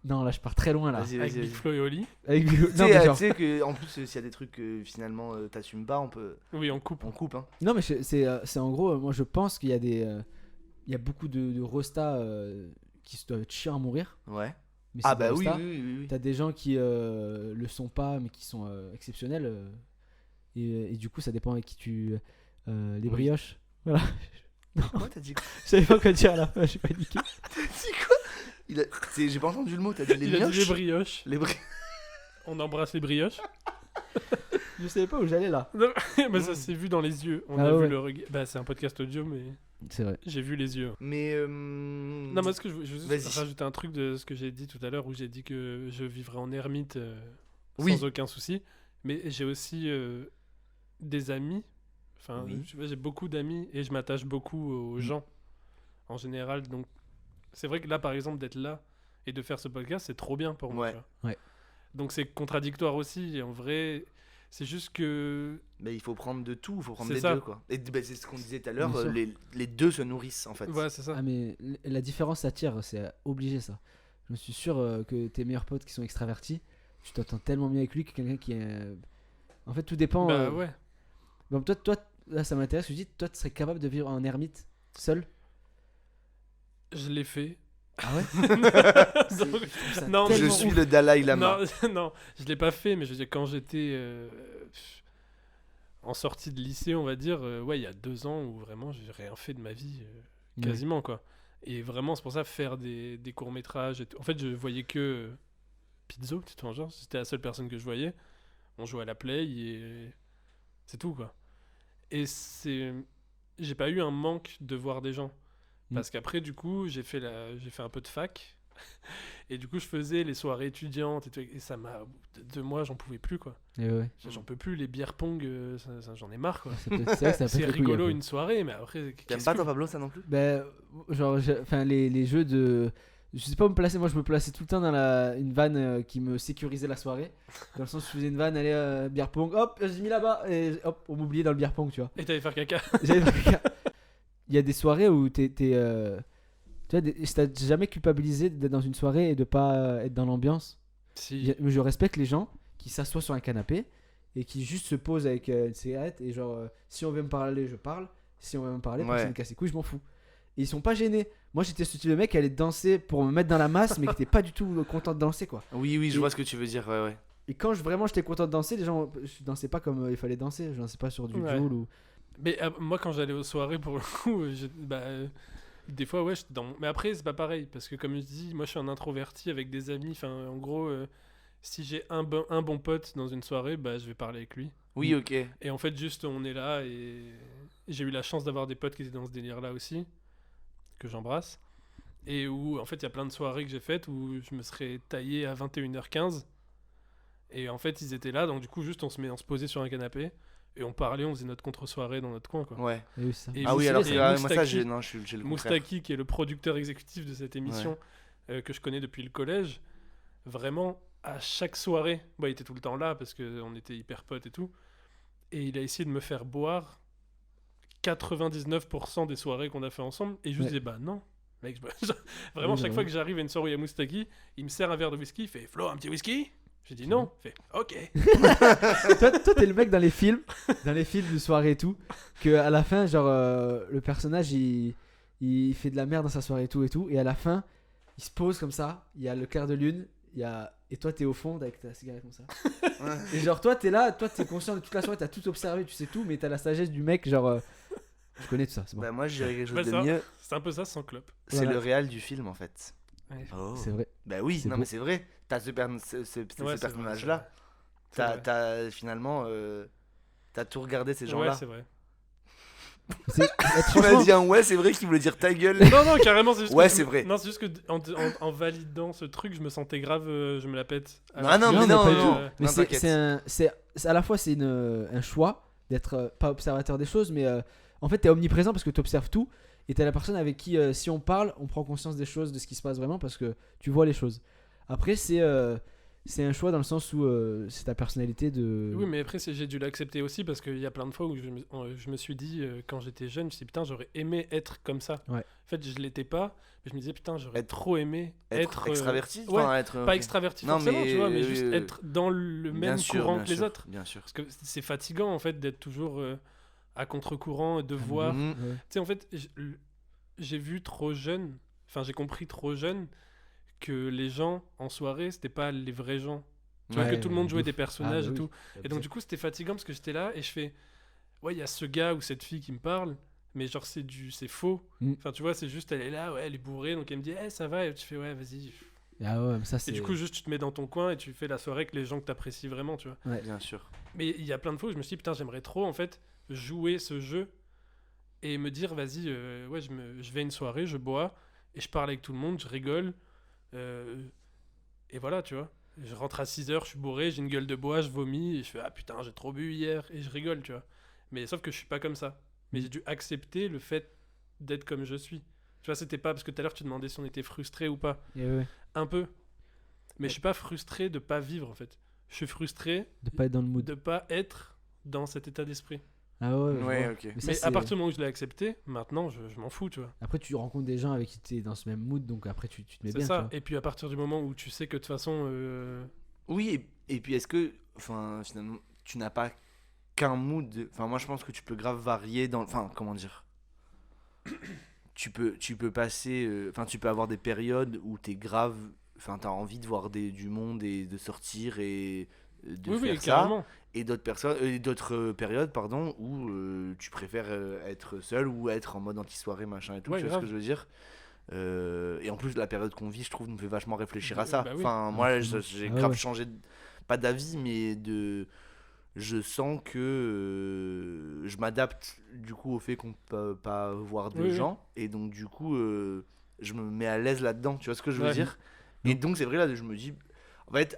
Non, là, je pars très loin là. Vas-y, Avec vas-y, Big vas-y. Flo et Oli. Avec... Tu Non, mais sais, genre- tu sais que en plus s'il y a des trucs que finalement t'assumes pas, Oui, on coupe. on coupe hein. non, mais c'est en gros, moi je pense qu'il y a il y a beaucoup de rostas qui se doivent être chiants à mourir. Ouais. Mais Ah c'est des bah oui, rostas. oui. T'as des gens qui le sont pas, mais qui sont exceptionnels. Et du coup, ça dépend avec qui tu. Les brioches. Voilà. Quoi, t'as dit quoi? Je savais pas quoi dire à la fin, j'ai paniqué. T'as dit quoi? J'ai pas entendu le mot, t'as dit les Il a dit les mioches? brioches. Les On embrasse les brioches. Je savais pas où j'allais là. Non, mais ça s'est vu dans les yeux. On Ah a vu ouais. le regard. Bah, c'est un podcast audio, mais C'est vrai. j'ai vu les yeux. Mais Non, moi, ce que je veux juste Vas-y. rajouter un truc de ce que j'ai dit tout à l'heure, où j'ai dit que je vivrais en ermite Oui. sans aucun souci. Mais j'ai aussi des amis. Enfin, Oui. tu vois, j'ai beaucoup d'amis et je m'attache beaucoup aux gens en général. Donc, c'est vrai que là, par exemple, d'être là et de faire ce podcast, c'est trop bien pour moi. Ouais. tu vois. Ouais. Donc, c'est contradictoire aussi. Et en vrai, c'est juste que. bah, il faut prendre de tout, il faut prendre C'est les ça. deux quoi. Et bah, c'est ce qu'on disait tout à l'heure, Bien sûr. les deux se nourrissent en fait. Ouais, c'est ça. Ah, mais la différence s'attire, c'est obligé ça. Je suis sûr que tes meilleurs potes qui sont extravertis, tu t'entends tellement mieux avec lui que quelqu'un qui est. En fait, tout dépend. Bah ouais. Bon, toi, là, ça m'intéresse. Je dis, toi, tu serais capable de vivre en ermite seul? Je l'ai fait. Ah ouais? Donc, ça non, tellement Je suis le Dalai Lama. Non, non, je l'ai pas fait, mais je veux dire, quand j'étais en sortie de lycée, on va dire, ouais, il y a 2 ans où vraiment j'ai rien fait de ma vie, quasiment, quoi. Et vraiment, c'est pour ça, faire des courts-métrages et tout. En fait, je voyais que Pizzo, tu vois, genre, c'était la seule personne que je voyais. On jouait à la play et c'est tout, quoi. Et j'ai pas eu un manque de voir des gens. Parce qu'après, du coup, j'ai fait un peu de fac. Et du coup, je faisais les soirées étudiantes et tout. Et ça m'a. De moi, j'en pouvais plus, quoi. Et ouais. J'en peux plus. Les bières pong, j'en ai marre, quoi. C'est vrai que ça peut C'est être rigolo couilles, une soirée, mais après. T'aimes qu'est-ce pas que- toi Pablo ça non plus? Ben, genre, enfin, les jeux de. Je sais pas où me placer, moi je me plaçais tout le temps dans une vanne qui me sécurisait la soirée. Dans le sens où je faisais une vanne, allez, bière pong, hop, j'ai mis là-bas, et hop, on m'oubliait dans le bière pong, tu vois. Et t'allais faire caca. Il y a des soirées où tu vois, t'as jamais culpabilisé d'être dans une soirée et de pas être dans l'ambiance. Si. Je respecte les gens qui s'assoient sur un canapé et qui juste se posent avec une cigarette et genre, si on veut me parler, je parle. Si on veut me parler, Ouais. personne ne casse les couilles, je m'en fous. Et ils sont pas gênés. Moi j'étais ce type de mec qui allait danser pour me mettre dans la masse, mais qui était pas du tout content de danser, quoi. Oui, je Et- vois ce que tu veux dire, ouais. Et quand vraiment j'étais content de danser, les gens, je dansais pas comme il fallait danser, je dansais pas sur du Ouais. Joule ou. Mais moi, quand j'allais aux soirées, pour le coup, des fois, ouais, j'étais dans. Mais après, c'est pas pareil. Parce que, comme je dis, moi, je suis un introverti avec des amis. Enfin, en gros, si j'ai un bon pote dans une soirée, bah, je vais parler avec lui. Oui, ok. Et en fait, juste, on est là et j'ai eu la chance d'avoir des potes qui étaient dans ce délire-là aussi, que j'embrasse. Et où, en fait, il y a plein de soirées que j'ai faites où je me serais taillé à 21h15. Et en fait, ils étaient là, donc du coup, juste, on se posait sur un canapé et on parlait, on faisait notre contre-soirée dans notre coin, quoi. Ouais. Et oui, c'est ça. Et Ah oui, Moustaki- alors c'est et moi ça, Moustaki- j'ai le contraire. Moustaki, qui est le producteur exécutif de cette émission, que je connais depuis le collège, vraiment, à chaque soirée, il était tout le temps là parce qu'on était hyper potes et tout, et il a essayé de me faire boire 99% des soirées qu'on a fait ensemble, et je lui Ouais. disais, bah non, mec, vraiment, Oui, chaque bah fois oui. que j'arrive à une soirée où il y a Moustaki, il me sert un verre de whisky, il fait, Flo, un petit whisky? J'ai dit non, il fait, ok. toi, t'es le mec dans les films de soirée et tout, que à la fin, genre, le personnage il fait de la merde dans sa soirée et tout, et à la fin, il se pose comme ça, il y a le clair de lune, et toi t'es au fond avec ta cigarette comme ça. Et genre, toi t'es là, toi t'es conscient de toute la soirée, t'as tout observé, tu sais tout, mais t'as la sagesse du mec, genre, je connais tout ça, c'est bon. Bah, moi, je dirais quelque chose Bah, de ça. mieux. C'est un peu ça sans clope. C'est Voilà. le réal du film en fait. Ouais. Oh. C'est vrai. Bah oui, C'est non beau. mais c'est vrai. T'as ce Ouais, c'est vrai, personnage-là. c'est vrai. T'as finalement, t'as tout regardé ces Ouais, gens-là. c'est vrai. Tu Tu m'as dit un ouais, c'est vrai qu'il voulait dire ta gueule. Non, carrément, c'est juste Ouais, que c'est vrai. Non, c'est juste que en validant ce truc, je me sentais grave, je me la pète. Non, non, mais Non, non, mais pas non, du non. tout. Mais Non, t'inquiète. c'est à la fois c'est un choix d'être pas observateur des choses, mais en fait t'es omniprésent parce que tu observes tout et t'es la personne avec qui si on parle, on prend conscience des choses, de ce qui se passe vraiment parce que tu vois les choses. Après c'est c'est un choix dans le sens où c'est ta personnalité de. Oui, mais après, j'ai dû l'accepter aussi parce qu'il y a plein de fois où je me suis dit, quand j'étais jeune, je me suis dit, putain, j'aurais aimé être comme ça. Ouais. En fait, je l'étais pas, mais je me disais, putain, j'aurais Être- trop aimé Être extraverti, ouais, enfin, être pas extraverti Non, forcément, mais, tu vois, mais juste être dans le bien même sûr, courant bien que les sûr, autres. bien sûr. Parce que c'est fatigant, en fait, d'être toujours à contre-courant, de voir. Mhm. Ouais. Tu sais, en fait, j'ai vu trop jeune, enfin, j'ai compris trop jeune que les gens en soirée, c'était pas les vrais gens. Tu vois, Ouais, que tout le monde de jouait ouf. des personnages Ah, bah et oui. tout. Et donc, du coup, c'était fatigant parce que j'étais là et je fais, ouais, il y a ce gars ou cette fille qui me parle, mais genre, c'est faux. Mm. Enfin, tu vois, c'est juste, elle est là, ouais, elle est bourrée, donc elle me dit, hey, ça va, et tu fais, ouais, vas-y. Ah ouais, mais ça Et c'est. du coup, juste, tu te mets dans ton coin et tu fais la soirée avec les gens que t'apprécies vraiment, tu vois. Bien sûr. Mais il y a plein de fois où je me suis dit, putain, j'aimerais trop, en fait, jouer ce jeu et me dire, vas-y, ouais, je vais à une soirée, je bois et je parle avec tout le monde, je rigole. Et voilà, tu vois. Je rentre à 6h, je suis bourré, j'ai une gueule de bois, je vomis et je fais, ah putain, j'ai trop bu hier et je rigole, tu vois. Mais sauf que je suis pas comme ça. Mais j'ai dû accepter le fait d'être comme je suis. Tu vois, c'était pas parce que tout à l'heure tu demandais si on était frustré ou pas. Et ouais, Un peu. Mais je suis pas frustré de pas vivre en fait. Je suis frustré de pas être dans le mood. de pas être dans cet état d'esprit. Ah ouais, je Ouais, vois. ok. Mais ça, Mais c'est- à partir du moment où je l'ai accepté, maintenant je m'en fous, tu vois. Après, tu rencontres des gens avec qui tu es dans ce même mood, donc après, tu te mets C'est bien. ça. Tu vois. Et puis à partir du moment où tu sais que de toute façon. Oui, et puis est-ce que, enfin, finalement, tu n'as pas qu'un mood. Enfin, moi, je pense que tu peux grave varier dans. Enfin, comment dire. Tu peux passer. Enfin, tu peux avoir des périodes où t'es grave. Enfin, t'as envie de voir du monde et de sortir et de Oui, faire oui, ça. carrément. Et d'autres périodes, pardon, où tu préfères être seul ou être en mode anti-soirée, machin et tout. Ouais, Tu vois ce grave. que je veux dire? Et en plus, la période qu'on vit, je trouve, nous fait vachement réfléchir à ça. Bah oui. Enfin, moi, Ah, j'ai ouais, grave ouais. changé, pas d'avis, mais de. Je sens que je m'adapte du coup au fait qu'on peut pas voir de Oui, oui. gens. Et donc, du coup, je me mets à l'aise là-dedans. Tu vois ce que je veux Ouais. dire? Et donc, c'est vrai, là, je me dis. En fait,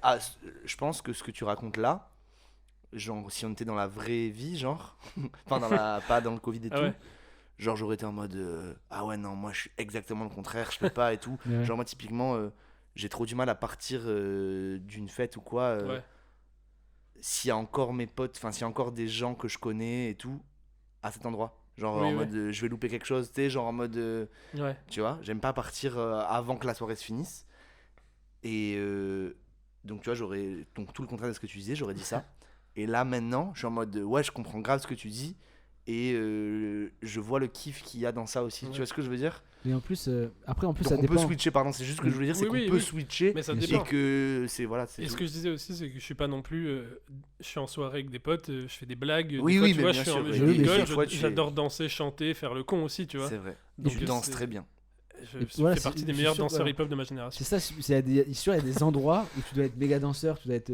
je pense que ce que tu racontes là, genre, si on était dans la vraie vie, genre. Enfin, pas dans le Covid et Ah tout. ouais. Genre, j'aurais été en mode ah ouais, non, moi je suis exactement le contraire, je peux pas et tout. Ouais. Genre, moi, typiquement, j'ai trop du mal à partir d'une fête ou quoi. Ouais. S'il y a encore mes potes, enfin, s'il y a encore des gens que je connais et tout, à cet endroit. Genre, Oui, en oui. mode je vais louper quelque chose, tu sais, genre en mode. Ouais. Tu vois, j'aime pas partir avant que la soirée se finisse. Et donc, tu vois, j'aurais. Donc, tout le contraire de ce que tu disais, j'aurais dit ça. Et là, maintenant, je suis en mode ouais, je comprends grave ce que tu dis. Et je vois le kiff qu'il y a dans ça aussi. Ouais. Tu vois ce que je veux dire? Mais en plus, après, en plus, Donc, ça on dépend. peut switcher, pardon, c'est juste ce que je voulais dire, c'est Oui, qu'on oui, peut oui. switcher. Mais ça Bien dépend. Et que c'est. Voilà, c'est Et ce tout. que je disais aussi, c'est que je suis pas non plus. Je suis en soirée avec des potes, je fais des blagues. des Oui, fois, oui, tu mais vois, bien je, sûr, je oui, oui, rigole, des fois, tu fais- j'adore danser, chanter, faire le con aussi, tu vois. C'est vrai. Donc, Tu danses c'est- très bien. Je Et fais voilà, partie c'est- des je suis meilleurs sûr, danseurs voilà. hip-hop de ma génération. C'est ça, il y a des endroits où tu dois être méga danseur, tu dois être.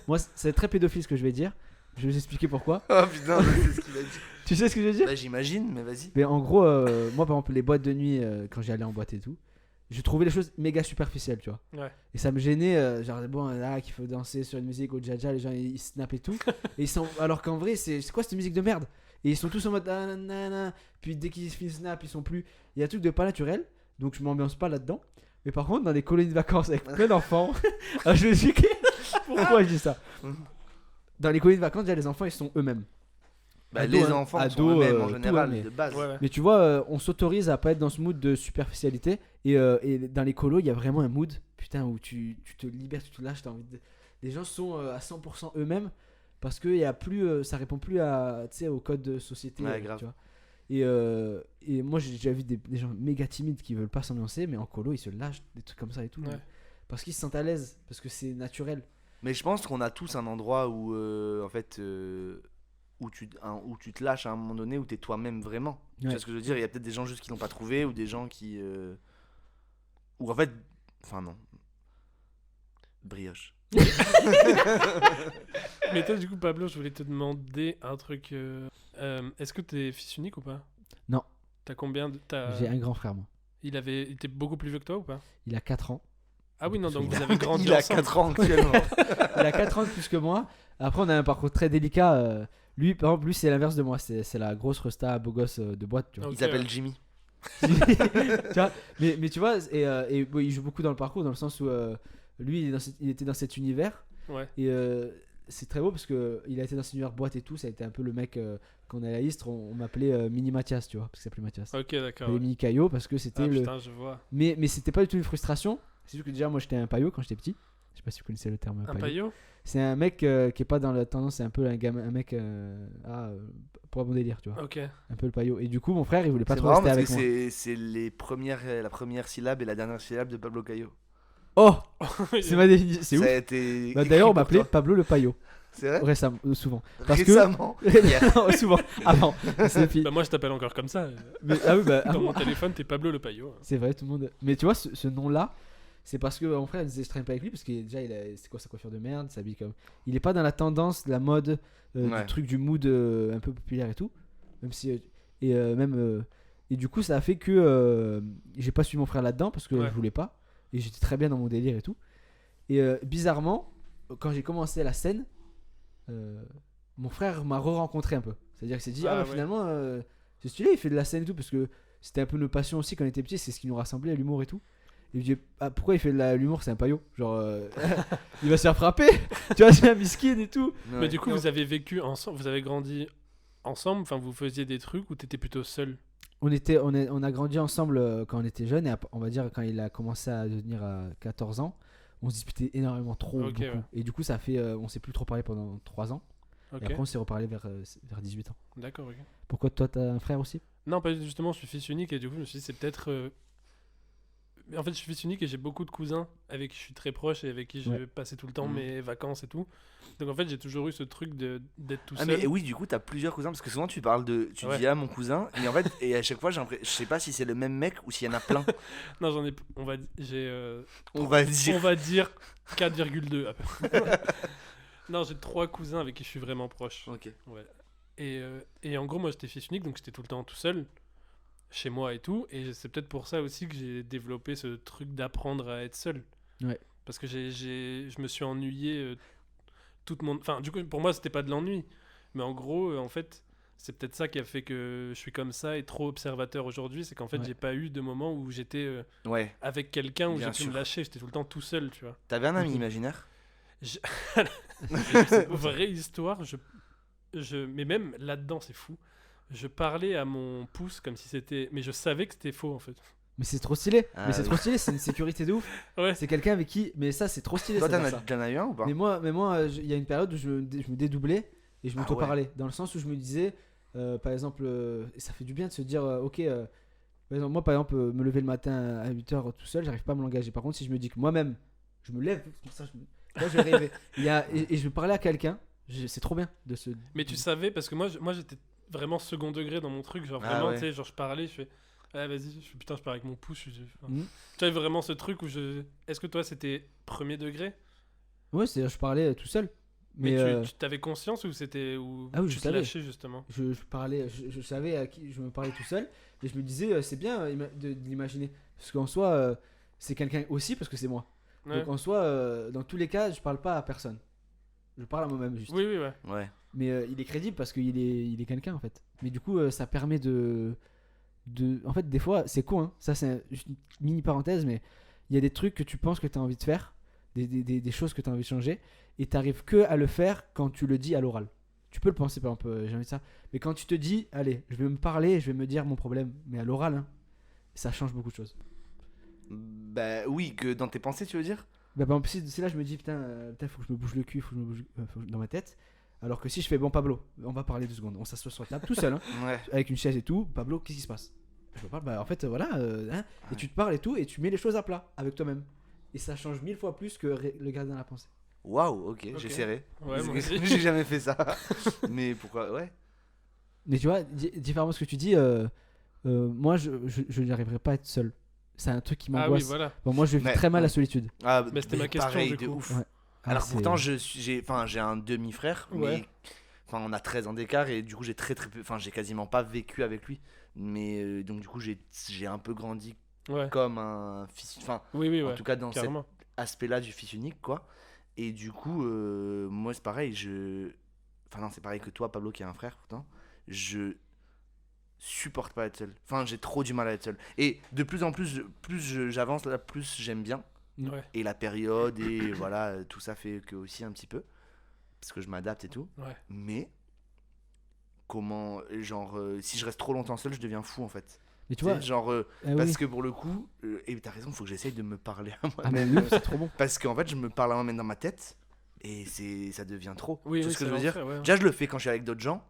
Moi, c'est très pédophile ce que je vais dire. Je vais vous expliquer pourquoi. Oh putain, c'est ce qu'il a dit. Tu sais ce que je veux dire? Bah, j'imagine, mais vas-y. Mais en gros, moi par exemple, les boîtes de nuit, quand j'y allais en boîte et tout, je trouvais les choses méga superficielles, tu vois. Ouais. Et ça me gênait, genre, bon, là, qu'il faut danser sur une musique au jaja, les gens ils snap et tout. Et ils sont... Alors qu'en vrai, c'est quoi cette musique de merde? Et ils sont tous en mode ah, nanana. Puis dès qu'ils finissent snap, ils sont plus. Il y a un truc de pas naturel, donc je m'ambiance pas là-dedans. Mais par contre, dans des colonies de vacances avec plein d'enfants, alors je vais expliquer pourquoi je dis ça. Dans les colonies de vacances, déjà, les enfants ils sont eux-mêmes. Bah, Ado, les hein, enfants ado, sont eux-mêmes en tout, général, hein, mais- de base. Ouais, ouais. Mais tu vois, on s'autorise à pas être dans ce mood de superficialité. Et dans les colos, il y a vraiment un mood, putain, où tu te libères, tu te lâches. Les gens sont à 100% eux-mêmes parce que y a plus, ça répond plus au code de société. Ouais, grave. Tu vois. Et moi, j'ai déjà vu des gens méga timides qui veulent pas s'ambiancer, mais en colo, ils se lâchent, des trucs comme ça et tout. Ouais. Parce qu'ils se sentent à l'aise, parce que c'est naturel. Mais je pense qu'on a tous un endroit où, en fait, où tu te lâches à un moment donné, où t'es toi-même vraiment. Tu Ouais. vois ce que je veux dire? Il y a peut-être des gens juste qui l'ont pas trouvé, ou des gens qui. Ou en fait. Enfin, non. Brioche. Mais toi, du coup, Pablo, je voulais te demander un truc. Est-ce que t'es fils unique ou pas? Non. T'as combien de... J'ai un grand frère, moi. Il était beaucoup plus vieux que toi ou pas? Il a 4 ans. Ah oui, non, donc Il vous avez grandi Il a ensemble. 4 ans actuellement. Il a 4 ans de plus que moi. Après, on a un parcours très délicat. Lui, par exemple, lui, c'est l'inverse de moi. C'est la grosse resta beau gosse de boîte, tu vois. Ok, Il s'appelle ouais. Jimmy. Tu vois, mais tu vois, et bon, il joue beaucoup dans le parcours, dans le sens où lui il était dans cet univers. Ouais. Et c'est très beau parce que il a été dans cet univers boîte et tout. Ça a été un peu le mec quand on est à Istres, on m'appelait Mini Mathias, tu vois, parce qu'il s'appelait Mathias. Ok, d'accord. Et Ouais. Mini Caillot parce que c'était Ah le. putain, je vois. Mais c'était pas du tout une frustration. C'est juste que déjà moi j'étais un paillot quand j'étais petit. Je sais pas si vous connaissez le terme Un paillot. paillot? C'est un mec qui est pas dans la tendance, c'est un peu un mec pour un bon délire, tu vois. Ok. Un peu le paillot. Et du coup, mon frère, il voulait pas C'est trop marrant rester parce que avec moi. c'est la première syllabe et la dernière syllabe de Pablo Caillo. Oh, c'est ma définition, c'est Ça ouf. a été Bah, écrit d'ailleurs, on pour m'appelait toi. Pablo le paillot. C'est vrai Récemment, souvent. Parce Récemment. que. Non, souvent. Avant. C'est fini. Bah, moi, je t'appelle encore comme ça. Mais, ah oui, bah, Dans mon téléphone, t'es Pablo le paillot. c'est vrai, tout le monde. Mais tu vois, ce nom-là, c'est parce que mon frère il disait je traîne pas avec lui parce que déjà, c'est quoi sa coiffure de merde, il s'habille comme. Il est pas dans la tendance, la mode, Ouais. du truc, du mood un peu populaire et tout. Même si. Et du coup, ça a fait que j'ai pas suivi mon frère là-dedans parce que Ouais. je voulais pas. Et j'étais très bien dans mon délire et tout. Et bizarrement, quand j'ai commencé la scène, mon frère m'a re-rencontré un peu. C'est-à-dire qu'il s'est dit, Ah ah bah ouais. finalement, c'est stylé, il fait de la scène et tout, parce que c'était un peu nos passions aussi quand on était petits, c'est ce qui nous rassemblait, l'humour et tout. Et je lui dis, ah, pourquoi il fait de l'humour, c'est un paillot. Genre, il va se faire frapper, tu vois, c'est un miskin et tout. Mais Ouais. du coup, vous avez vécu ensemble, vous avez grandi ensemble, enfin, vous faisiez des trucs ou t'étais plutôt seul? On a grandi ensemble quand on était jeunes, et on va dire quand il a commencé à devenir à 14 ans, on se disputait énormément trop, Ok, beaucoup. ouais. Et du coup, ça fait, on s'est plus trop parlé pendant 3 ans. Ok. Et après, on s'est reparlé vers 18 ans. D'accord, ok. Pourquoi toi, t'as un frère aussi? Non, pas justement, je suis fils unique et du coup, je me suis dit, c'est peut-être. Mais en fait, je suis fils unique et j'ai beaucoup de cousins avec qui je suis très proche et avec qui je Ouais. passais tout le temps Mhm. mes vacances et tout. Donc en fait, j'ai toujours eu ce truc d'être tout Ah seul. mais oui, du coup t'as plusieurs cousins parce que souvent tu parles de tu Ouais. dis ah mon cousin et en fait et à chaque fois je sais pas si c'est le même mec ou s'il y en a plein. Non, j'en ai. J'ai. On va On dire. va dire 4,2 à peu près. Non, j'ai 3 cousins avec qui je suis vraiment proche. Ok. Ouais. Et en gros, moi j'étais fils unique, donc j'étais tout le temps tout seul, chez moi et tout. Et c'est peut-être pour ça aussi que j'ai développé ce truc d'apprendre à être seul. Ouais. Parce que je me suis ennuyé toute mon. Enfin, du coup, pour moi, c'était pas de l'ennui. Mais en gros, en fait, c'est peut-être ça qui a fait que je suis comme ça et trop observateur aujourd'hui. C'est qu'en fait, Ouais. j'ai pas eu de moment où j'étais Ouais. avec quelqu'un, où Bien j'ai pu sûr. me lâcher. J'étais tout le temps tout seul, tu vois. T'avais un ami Ok. imaginaire? Vraie histoire, mais même là-dedans, c'est fou. Je parlais à mon pouce comme si c'était. Mais je savais que c'était faux en fait. Mais c'est trop stylé. Ah mais c'est oui. trop stylé, c'est une sécurité de ouf. Ouais. C'est quelqu'un avec qui. Mais ça, c'est trop stylé. Toi ça, faire ça. t'en as eu un ou pas? Mais moi, il y a une période où je me dédoublais et je Ah m'auto-parlais. Dans le sens où je me disais, par exemple, et ça fait du bien de se dire, ok, par exemple, moi, par exemple, me lever le matin à 8h tout seul, j'arrive pas à me l'engager. Par contre, si je me dis que moi-même, je me lève, comme ça, là, je vais rêver. Et je parlais à quelqu'un, c'est trop bien de se. Mais tu savais, parce que moi j'étais vraiment second degré dans mon truc. Genre Ah vraiment, ouais. tu sais, genre je parlais, je fais. Ah vas-y, je parle avec mon pouce. Enfin, Mhm. tu avais vraiment ce truc où je. Est-ce que toi c'était premier degré? Ouais, c'est-à-dire, je parlais tout seul. Mais Mais tu t'avais conscience ou c'était. Où Ah oui, tu je te savais. lâchais justement? je parlais, je savais à qui je me parlais tout seul et je me disais c'est bien de l'imaginer parce qu'en soi c'est quelqu'un aussi parce que c'est moi. Ouais. Donc en soi dans tous les cas je parle pas à personne. Je parle à moi-même juste. Oui, oui, ouais. Ouais. Mais il est crédible parce qu'il est quelqu'un en fait. Mais du coup ça permet de en fait des fois c'est con hein. Ça c'est juste une mini parenthèse mais il y a des trucs que tu penses que tu as envie de faire, des choses que tu as envie de changer et t'arrives que à le faire quand tu le dis à l'oral. Tu peux le penser par exemple, j'ai envie de ça. Mais quand tu te dis, allez, je vais me parler, je vais me dire mon problème, mais à l'oral, hein, ça change beaucoup de choses. Bah oui, que dans tes pensées tu veux dire? Bah, par exemple, si là je me dis, putain, faut que je me bouge le cul, faut que je me bouge dans ma tête. Alors que si je fais, bon, Pablo, on va parler 2 secondes, on s'assoit sur la table tout seul, hein, Ouais. avec une chaise et tout. Pablo, qu'est-ce qui se passe? Je me parle, bah en fait, voilà, hein, et tu te parles et tout, et tu mets les choses à plat avec toi-même. Et ça change 1000 fois plus que le garder dans la pensée. Waouh, ok, Ok. j'essaierai. Ouais, Parce moi que aussi. j'ai jamais fait ça. Mais pourquoi? Ouais. Mais tu vois, différemment de ce que tu dis, moi je n'y arriverai pas à être seul. C'est un truc qui Ah oui, m'angoisse. voilà. Bon, moi je vis Ouais, très mal ouais. la solitude. Ah, Mais c'était ma question, pareil, du de coup. ouf. Ouais. Alors Ah, pourtant c'est- j'ai un demi-frère, Ouais. mais enfin on a 13 ans d'écart et du coup j'ai très peu, enfin j'ai quasiment pas vécu avec lui. Mais donc du coup j'ai un peu grandi Ouais. comme un fils, enfin Oui, oui, en ouais. tout cas dans cet Carrément. aspect-là du fils unique quoi. Et du coup moi c'est pareil, enfin non c'est pareil que toi Pablo qui a un frère pourtant, je supporte pas être seul. Enfin j'ai trop du mal à être seul. Et de plus en plus, j'avance là, plus j'aime bien. Ouais. et la période et voilà, tout ça fait que aussi un petit peu parce que je m'adapte et tout. Ouais. Mais comment, genre, si je reste trop longtemps seul, je deviens fou en fait. Mais tu Tu sais, vois, genre, ah parce oui. que pour le coup, et t'as raison, faut que j'essaye de me parler à moi. Ah, mais oui, c'est trop bon. Parce qu'en fait, je me parle à moi-même dans ma tête et ça devient trop. Oui, tu vois oui, ce que c'est je veux dire? l'enfer, ouais. Déjà, je le fais quand je suis avec d'autres gens,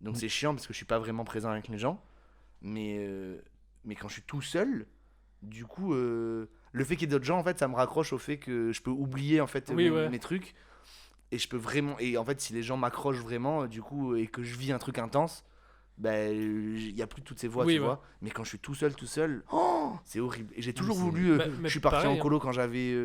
donc Mm. c'est chiant parce que je suis pas vraiment présent avec les gens. Mais quand je suis tout seul, du coup, le fait qu'il y ait d'autres gens, en fait, ça me raccroche au fait que je peux oublier en fait Oui, ouais. mes trucs et je peux vraiment. Et en fait, si les gens m'accrochent vraiment, du coup, et que je vis un truc intense, ben, il y a plus toutes ces voix, Oui, tu ouais. vois. Mais quand je suis tout seul, oh, c'est horrible. Et j'ai toujours c'est- voulu. Bah, Je mais suis parti pareil, en colo quand j'avais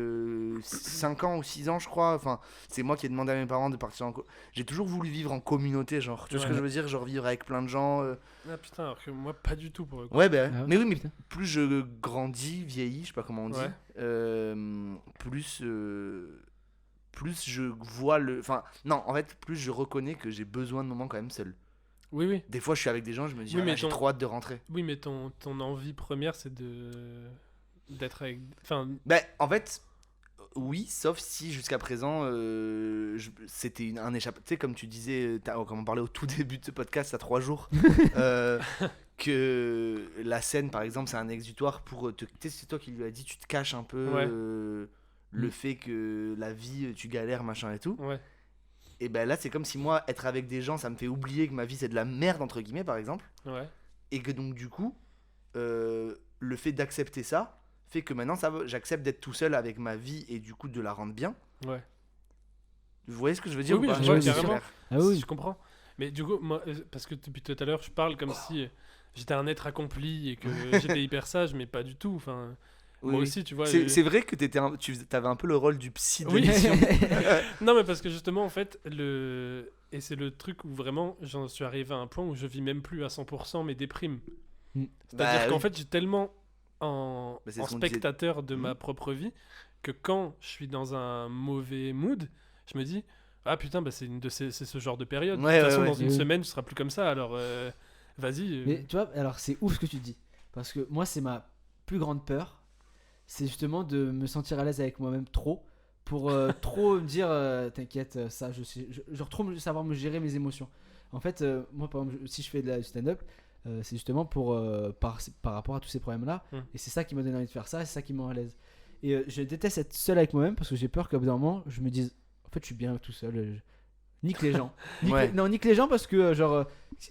5 ans ou 6 ans, je crois. Enfin, c'est moi qui ai demandé à mes parents de partir en colo. J'ai toujours voulu vivre en communauté, genre. Tu vois ce que Ouais. je veux dire? Genre vivre avec plein de gens. Ah putain, alors que moi, pas du tout pour le coup. Ouais, ben. Ah ouais, Mais oui, mais putain. plus je grandis, vieillis, je sais pas comment on dit, Ouais. plus je vois le. Enfin, non, en fait, plus je reconnais que j'ai besoin de moments quand même seul. Oui, oui. Des fois, je suis avec des gens, je me dis, Oui, ah là, mais j'ai ton- trop hâte de rentrer. Oui, mais ton envie première, c'est d'être avec. Enfin, Ben, en fait, oui, sauf si jusqu'à présent, c'était un échappé. Tu sais, comme tu disais, comme on parlait au tout début de ce podcast, à 3 jours, euh, que la scène, par exemple, c'est un exutoire pour te. Tu sais, c'est toi qui lui as dit, tu te caches un peu Ouais. le fait que la vie, tu galères, machin et tout. ouais. Et ben là, c'est comme si moi, être avec des gens, ça me fait oublier que ma vie, c'est de la merde, entre guillemets, par exemple. Ouais. Et que donc, du coup, le fait d'accepter ça fait que maintenant, ça va, j'accepte d'être tout seul avec ma vie et du coup de la rendre bien. Ouais. Vous voyez ce que je veux dire Oui, ou oui, pas? je vois C'est carrément. clair. Ah oui. Je comprends. Mais du coup, moi, parce que depuis tout à l'heure, je parle comme si j'étais un être accompli et que j'étais hyper sage, mais pas du tout. Enfin, Oui, moi oui. aussi, tu vois. C'est vrai que tu avais un peu le rôle du psy de Oui. l'émission. Non, mais parce que justement, en fait, et c'est le truc où vraiment j'en suis arrivé à un point où je vis même plus à 100% mes déprimes. Mm. C'est-à-dire Bah, qu'en oui. fait, j'ai tellement en Bah, c'est ce qu'on disait. spectateur de Mhm. ma propre vie que quand je suis dans un mauvais mood, je me dis ah putain, bah, c'est ce genre de période. Ouais, de toute façon, ouais, dans ouais. une Oui. semaine, ce sera plus comme ça. Alors vas-y. Mais tu vois, alors c'est ouf ce que tu dis. Parce que moi, c'est ma plus grande peur. C'est justement de me sentir à l'aise avec moi-même trop. Pour trop me dire, t'inquiète, ça, je sais. Genre trop savoir me gérer mes émotions. En fait, moi, par exemple, si je fais du stand-up, c'est justement par rapport à tous ces problèmes-là. Et c'est ça qui m'a donné envie de faire ça. Et c'est ça qui me rend à l'aise. Et je déteste être seul avec moi-même parce que j'ai peur qu'au bout d'un moment, je me dise, en fait, je suis bien tout seul. Nique les gens. Ouais. Non, nique les gens parce que,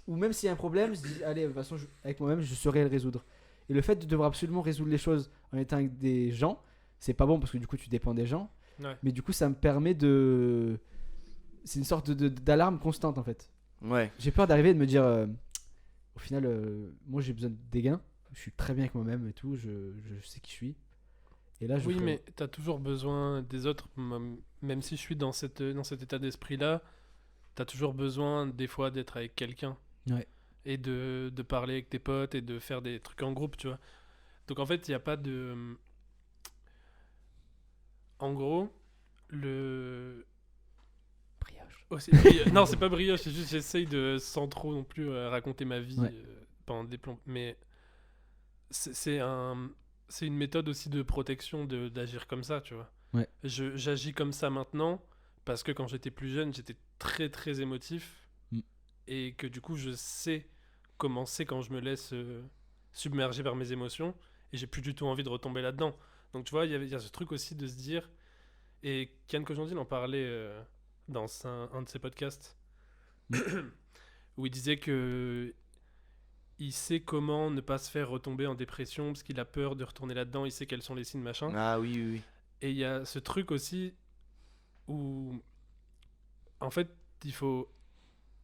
ou même s'il y a un problème, je dis, allez, de toute façon, avec moi-même, je saurai le résoudre. Et le fait de devoir absolument résoudre les choses en étant avec des gens, c'est pas bon parce que du coup, tu dépends des gens. Ouais. Mais du coup, ça me permet de. C'est une sorte d'alarme constante en fait. Ouais. J'ai peur d'arriver et de me dire, au final, moi j'ai besoin des gains. Je suis très bien avec moi-même et tout. Je sais qui je suis. Et là, je Oui, ferai- mais t'as toujours besoin des autres. Même si je suis dans cet état d'esprit-là, t'as toujours besoin des fois d'être avec quelqu'un. Ouais. Et de parler avec tes potes et de faire des trucs en groupe, tu vois. Donc en fait, il n'y a pas de... En gros, le... Brioche. Non, c'est pas brioche, c'est juste j'essaye de, sans trop non plus raconter ma vie Ouais. pendant des plombs. Mais c'est une méthode aussi de protection d'agir comme ça, tu vois. Ouais. J'agis comme ça maintenant parce que quand j'étais plus jeune, j'étais très très émotif et que du coup, je sais comment c'est quand je me laisse submerger par mes émotions et j'ai plus du tout envie de retomber là-dedans. Donc tu vois, il y a ce truc aussi de se dire, et Kian Kojandi en parlait dans un de ses podcasts où il disait que il sait comment ne pas se faire retomber en dépression parce qu'il a peur de retourner là-dedans, il sait quels sont les signes, machin. Ah oui, oui, oui. Et il y a ce truc aussi où, en fait, il faut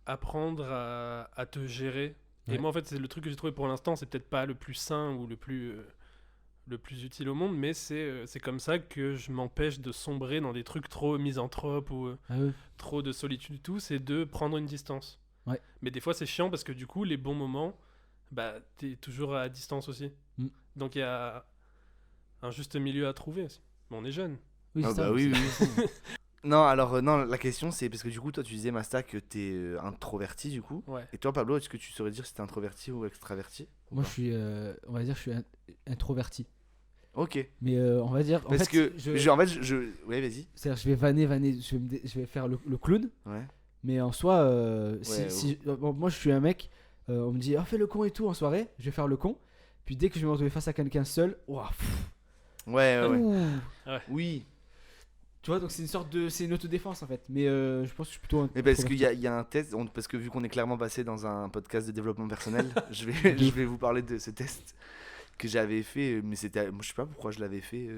apprendre à te gérer. Ouais. Et moi, en fait, c'est le truc que j'ai trouvé pour l'instant, c'est peut-être pas le plus sain ou le plus utile au monde, mais c'est comme ça que je m'empêche de sombrer dans des trucs trop misanthropes ou Ah oui. trop de solitude et tout, c'est de prendre une distance. Ouais. Mais des fois, c'est chiant parce que du coup, les bons moments, bah, t'es toujours à distance aussi. Mm. Donc, il y a un juste milieu à trouver aussi. Mais on est jeune. Oui, Ah c'est ça, bah oui, c'est- oui. Non, alors, non, la question c'est parce que du coup, toi, tu disais, Masta, que t'es introverti du coup. Ouais. Et toi, Pablo, est-ce que tu saurais dire si t'es introverti ou extraverti? Moi, je suis, on va dire, je suis introverti. Ok. Mais on va dire. Parce que. je, En fait, ouais, vas-y. c'est-à-dire, je vais vanner, je vais faire le clown. Ouais. Mais en soi, Ouais, bon, moi je suis un mec, on me dit fais le con et tout en soirée, je vais faire le con. Puis dès que je vais me retrouver face à quelqu'un seul, ouah, Ouais. ouh. Oui. Tu vois, donc c'est une autodéfense en fait. Mais je pense que je suis plutôt. Mais parce qu'il y a un test, parce que vu qu'on est clairement passé dans un podcast de développement personnel, je vais vous parler de ce test que j'avais fait, mais moi je sais pas pourquoi je l'avais fait.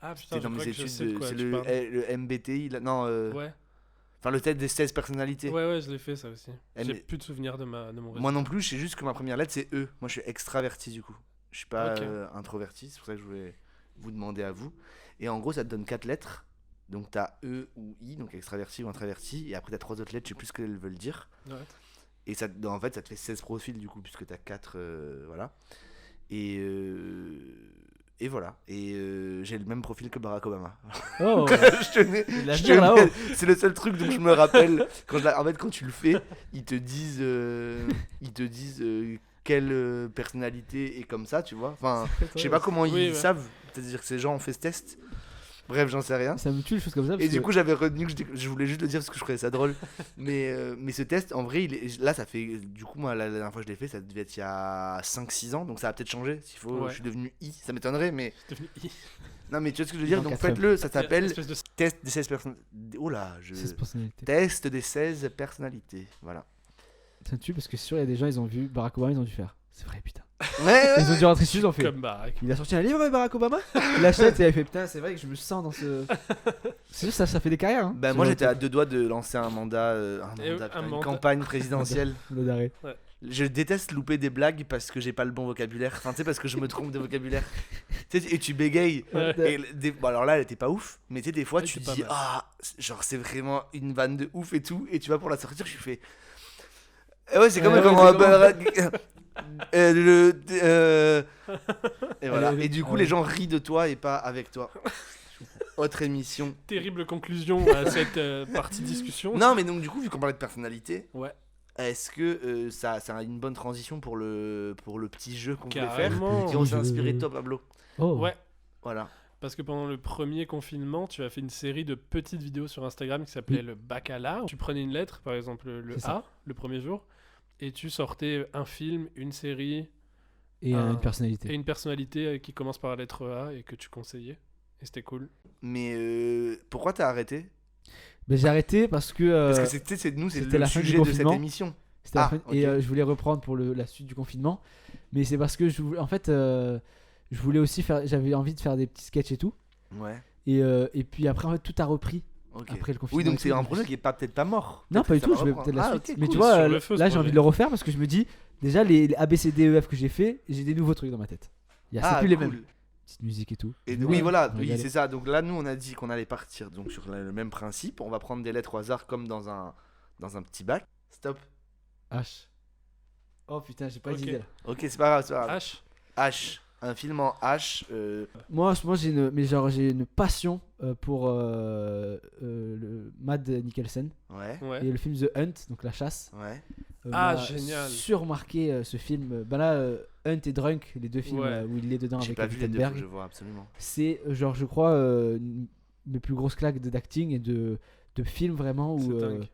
Ah C'était putain, je dans mes crois que je études, sais de quoi c'est tu parles. le MBTI, non, Ouais. enfin le test des 16 personnalités. Ouais, je l'ai fait ça aussi. Eh, J'ai mais- plus de souvenirs de mon résultat. Moi non plus, je sais juste que ma première lettre c'est E. Moi je suis extraverti du coup. Je suis pas Ok. introverti, c'est pour ça que je voulais vous demander à vous. Et en gros, ça te donne 4 lettres. Donc t'as E ou I, donc extraverti ou introverti. Et après t'as 3 autres lettres, je sais plus ce qu'elles veulent dire. Ouais. Et ça, en fait, ça te fait 16 profils du coup, puisque t'as 4. Voilà. Et voilà. Et j'ai le même profil que Barack Obama. Oh, Je tenais- de je l'avenir tenais- là-haut. C'est le seul truc dont je me rappelle. En fait, quand tu le fais, ils te disent, quelle personnalité est comme ça, tu vois. Enfin, je sais pas comment ils Oui, ouais. savent. C'est-à-dire que ces gens ont fait ce test. Bref, j'en sais rien. Ça me tue les choses comme ça. Et parce du que- coup, j'avais retenu que je voulais juste le dire parce que je trouvais ça drôle. Mais ce test, en vrai, là, ça fait. Du coup, moi, la dernière fois que je l'ai fait, ça devait être il y a 5-6 ans. Donc ça a peut-être changé. S'il faut, Ouais. je suis devenu I. Ça m'étonnerait, mais. C'est devenu I. Non, mais tu vois ce que je veux dire. Dans Donc 4e. faites-le. Ça s'appelle Espèce de- test des 16 personnes. Oh là, C'est personnalité. Test des 16 personnalités. Voilà. Ça me tue parce que c'est sûr, il y a des gens, ils ont vu Barack Obama, ils ont dû faire. C'est vrai, putain. Ouais, Ils ont dû rentrer dessus, ils ont fait. Comme Barack. Il a sorti un livre, Barack Obama. Il l'achète et il a fait putain, c'est vrai que je me sens dans ce. C'est sûr, ça fait des carrières. Hein, Bah, moi, j'étais à 2 doigts de lancer un mandat. Putain, une mandat. campagne présidentielle. d'arrêt. Je déteste louper des blagues parce que j'ai pas le bon vocabulaire. Enfin, tu sais, parce que je me trompe de vocabulaire. Tu sais, et tu bégayes. Ouais. Et bon, alors là, elle était pas ouf. Mais tu sais, des fois, Ouais, tu c'est pas dis, mal. genre, c'est vraiment une vanne de ouf et tout. Et tu vas pour la sortir, je fais. Ouais, c'est comme Ouais, comment. c'est Et voilà. Allez, Et du coup, ouais. les gens rient de toi et pas avec toi. Autre émission. Terrible conclusion à cette partie discussion. Non, mais donc, du coup, vu qu'on parlait de personnalité. Ouais. Est-ce que ça a une bonne transition pour le petit jeu qu'on voulait faire Carrément. et on s'est inspiré de toi, Pablo. Oh. Ouais. Voilà. Parce que pendant le premier confinement, tu as fait une série de petites vidéos sur Instagram qui s'appelait le Bacala. Tu prenais une lettre, par exemple le C'est ça. A, le premier jour, et tu sortais un film, une série Et Un- une personnalité. et une personnalité qui commence par la lettre A et que tu conseillais. Et c'était cool. Mais pourquoi t'as arrêté Mais j'ai arrêté parce que. Parce que c'est nous, c'est c'était le la fin du sujet de cette confinement. émission. C'était la Ah, fin- ok. Et je voulais reprendre pour la suite du confinement. Mais c'est parce que en fait, je voulais aussi faire. J'avais envie de faire des petits sketchs et tout. Ouais. Et puis après, en fait, tout a repris Ok. après le confinement. Oui, donc et c'est tout, un donc projet qui est peut-être pas mort. Non, Peut-être pas que du ça tout, je va vais peut-être la reprendre. suite. Ah, ok, Mais cool. tu vois, Sur le feu, ce là j'ai envie projet. de le refaire parce que je me dis, déjà les ABCDEF que j'ai fait, j'ai des nouveaux trucs dans ma tête. C'est Ah, plus les cool. mêmes. Petite musique et tout. Et Mais oui, ouais, voilà, on va oui, y aller. c'est ça. Donc là, nous, on a dit qu'on allait partir donc sur le même principe. On va prendre des lettres au hasard comme dans un petit bac. Stop. H. Oh putain, j'ai pas Ok. d'idée là. Ok, c'est pas grave, c'est pas grave. H. H. Un film en H. Moi j'ai une passion pour le Mads Mikkelsen Ouais. Ouais. et le film The Hunt, donc la chasse. Ouais. Ah, m'a génial. Surmarqué ce film. Ben là, Hunt et Drunk, les deux films Ouais. où il est dedans J'ai avec pas vu les deux, faut que Wittenberg. je vois absolument. C'est genre, je crois, mes plus grosses claques d'acting et de films vraiment où. C'est dingue.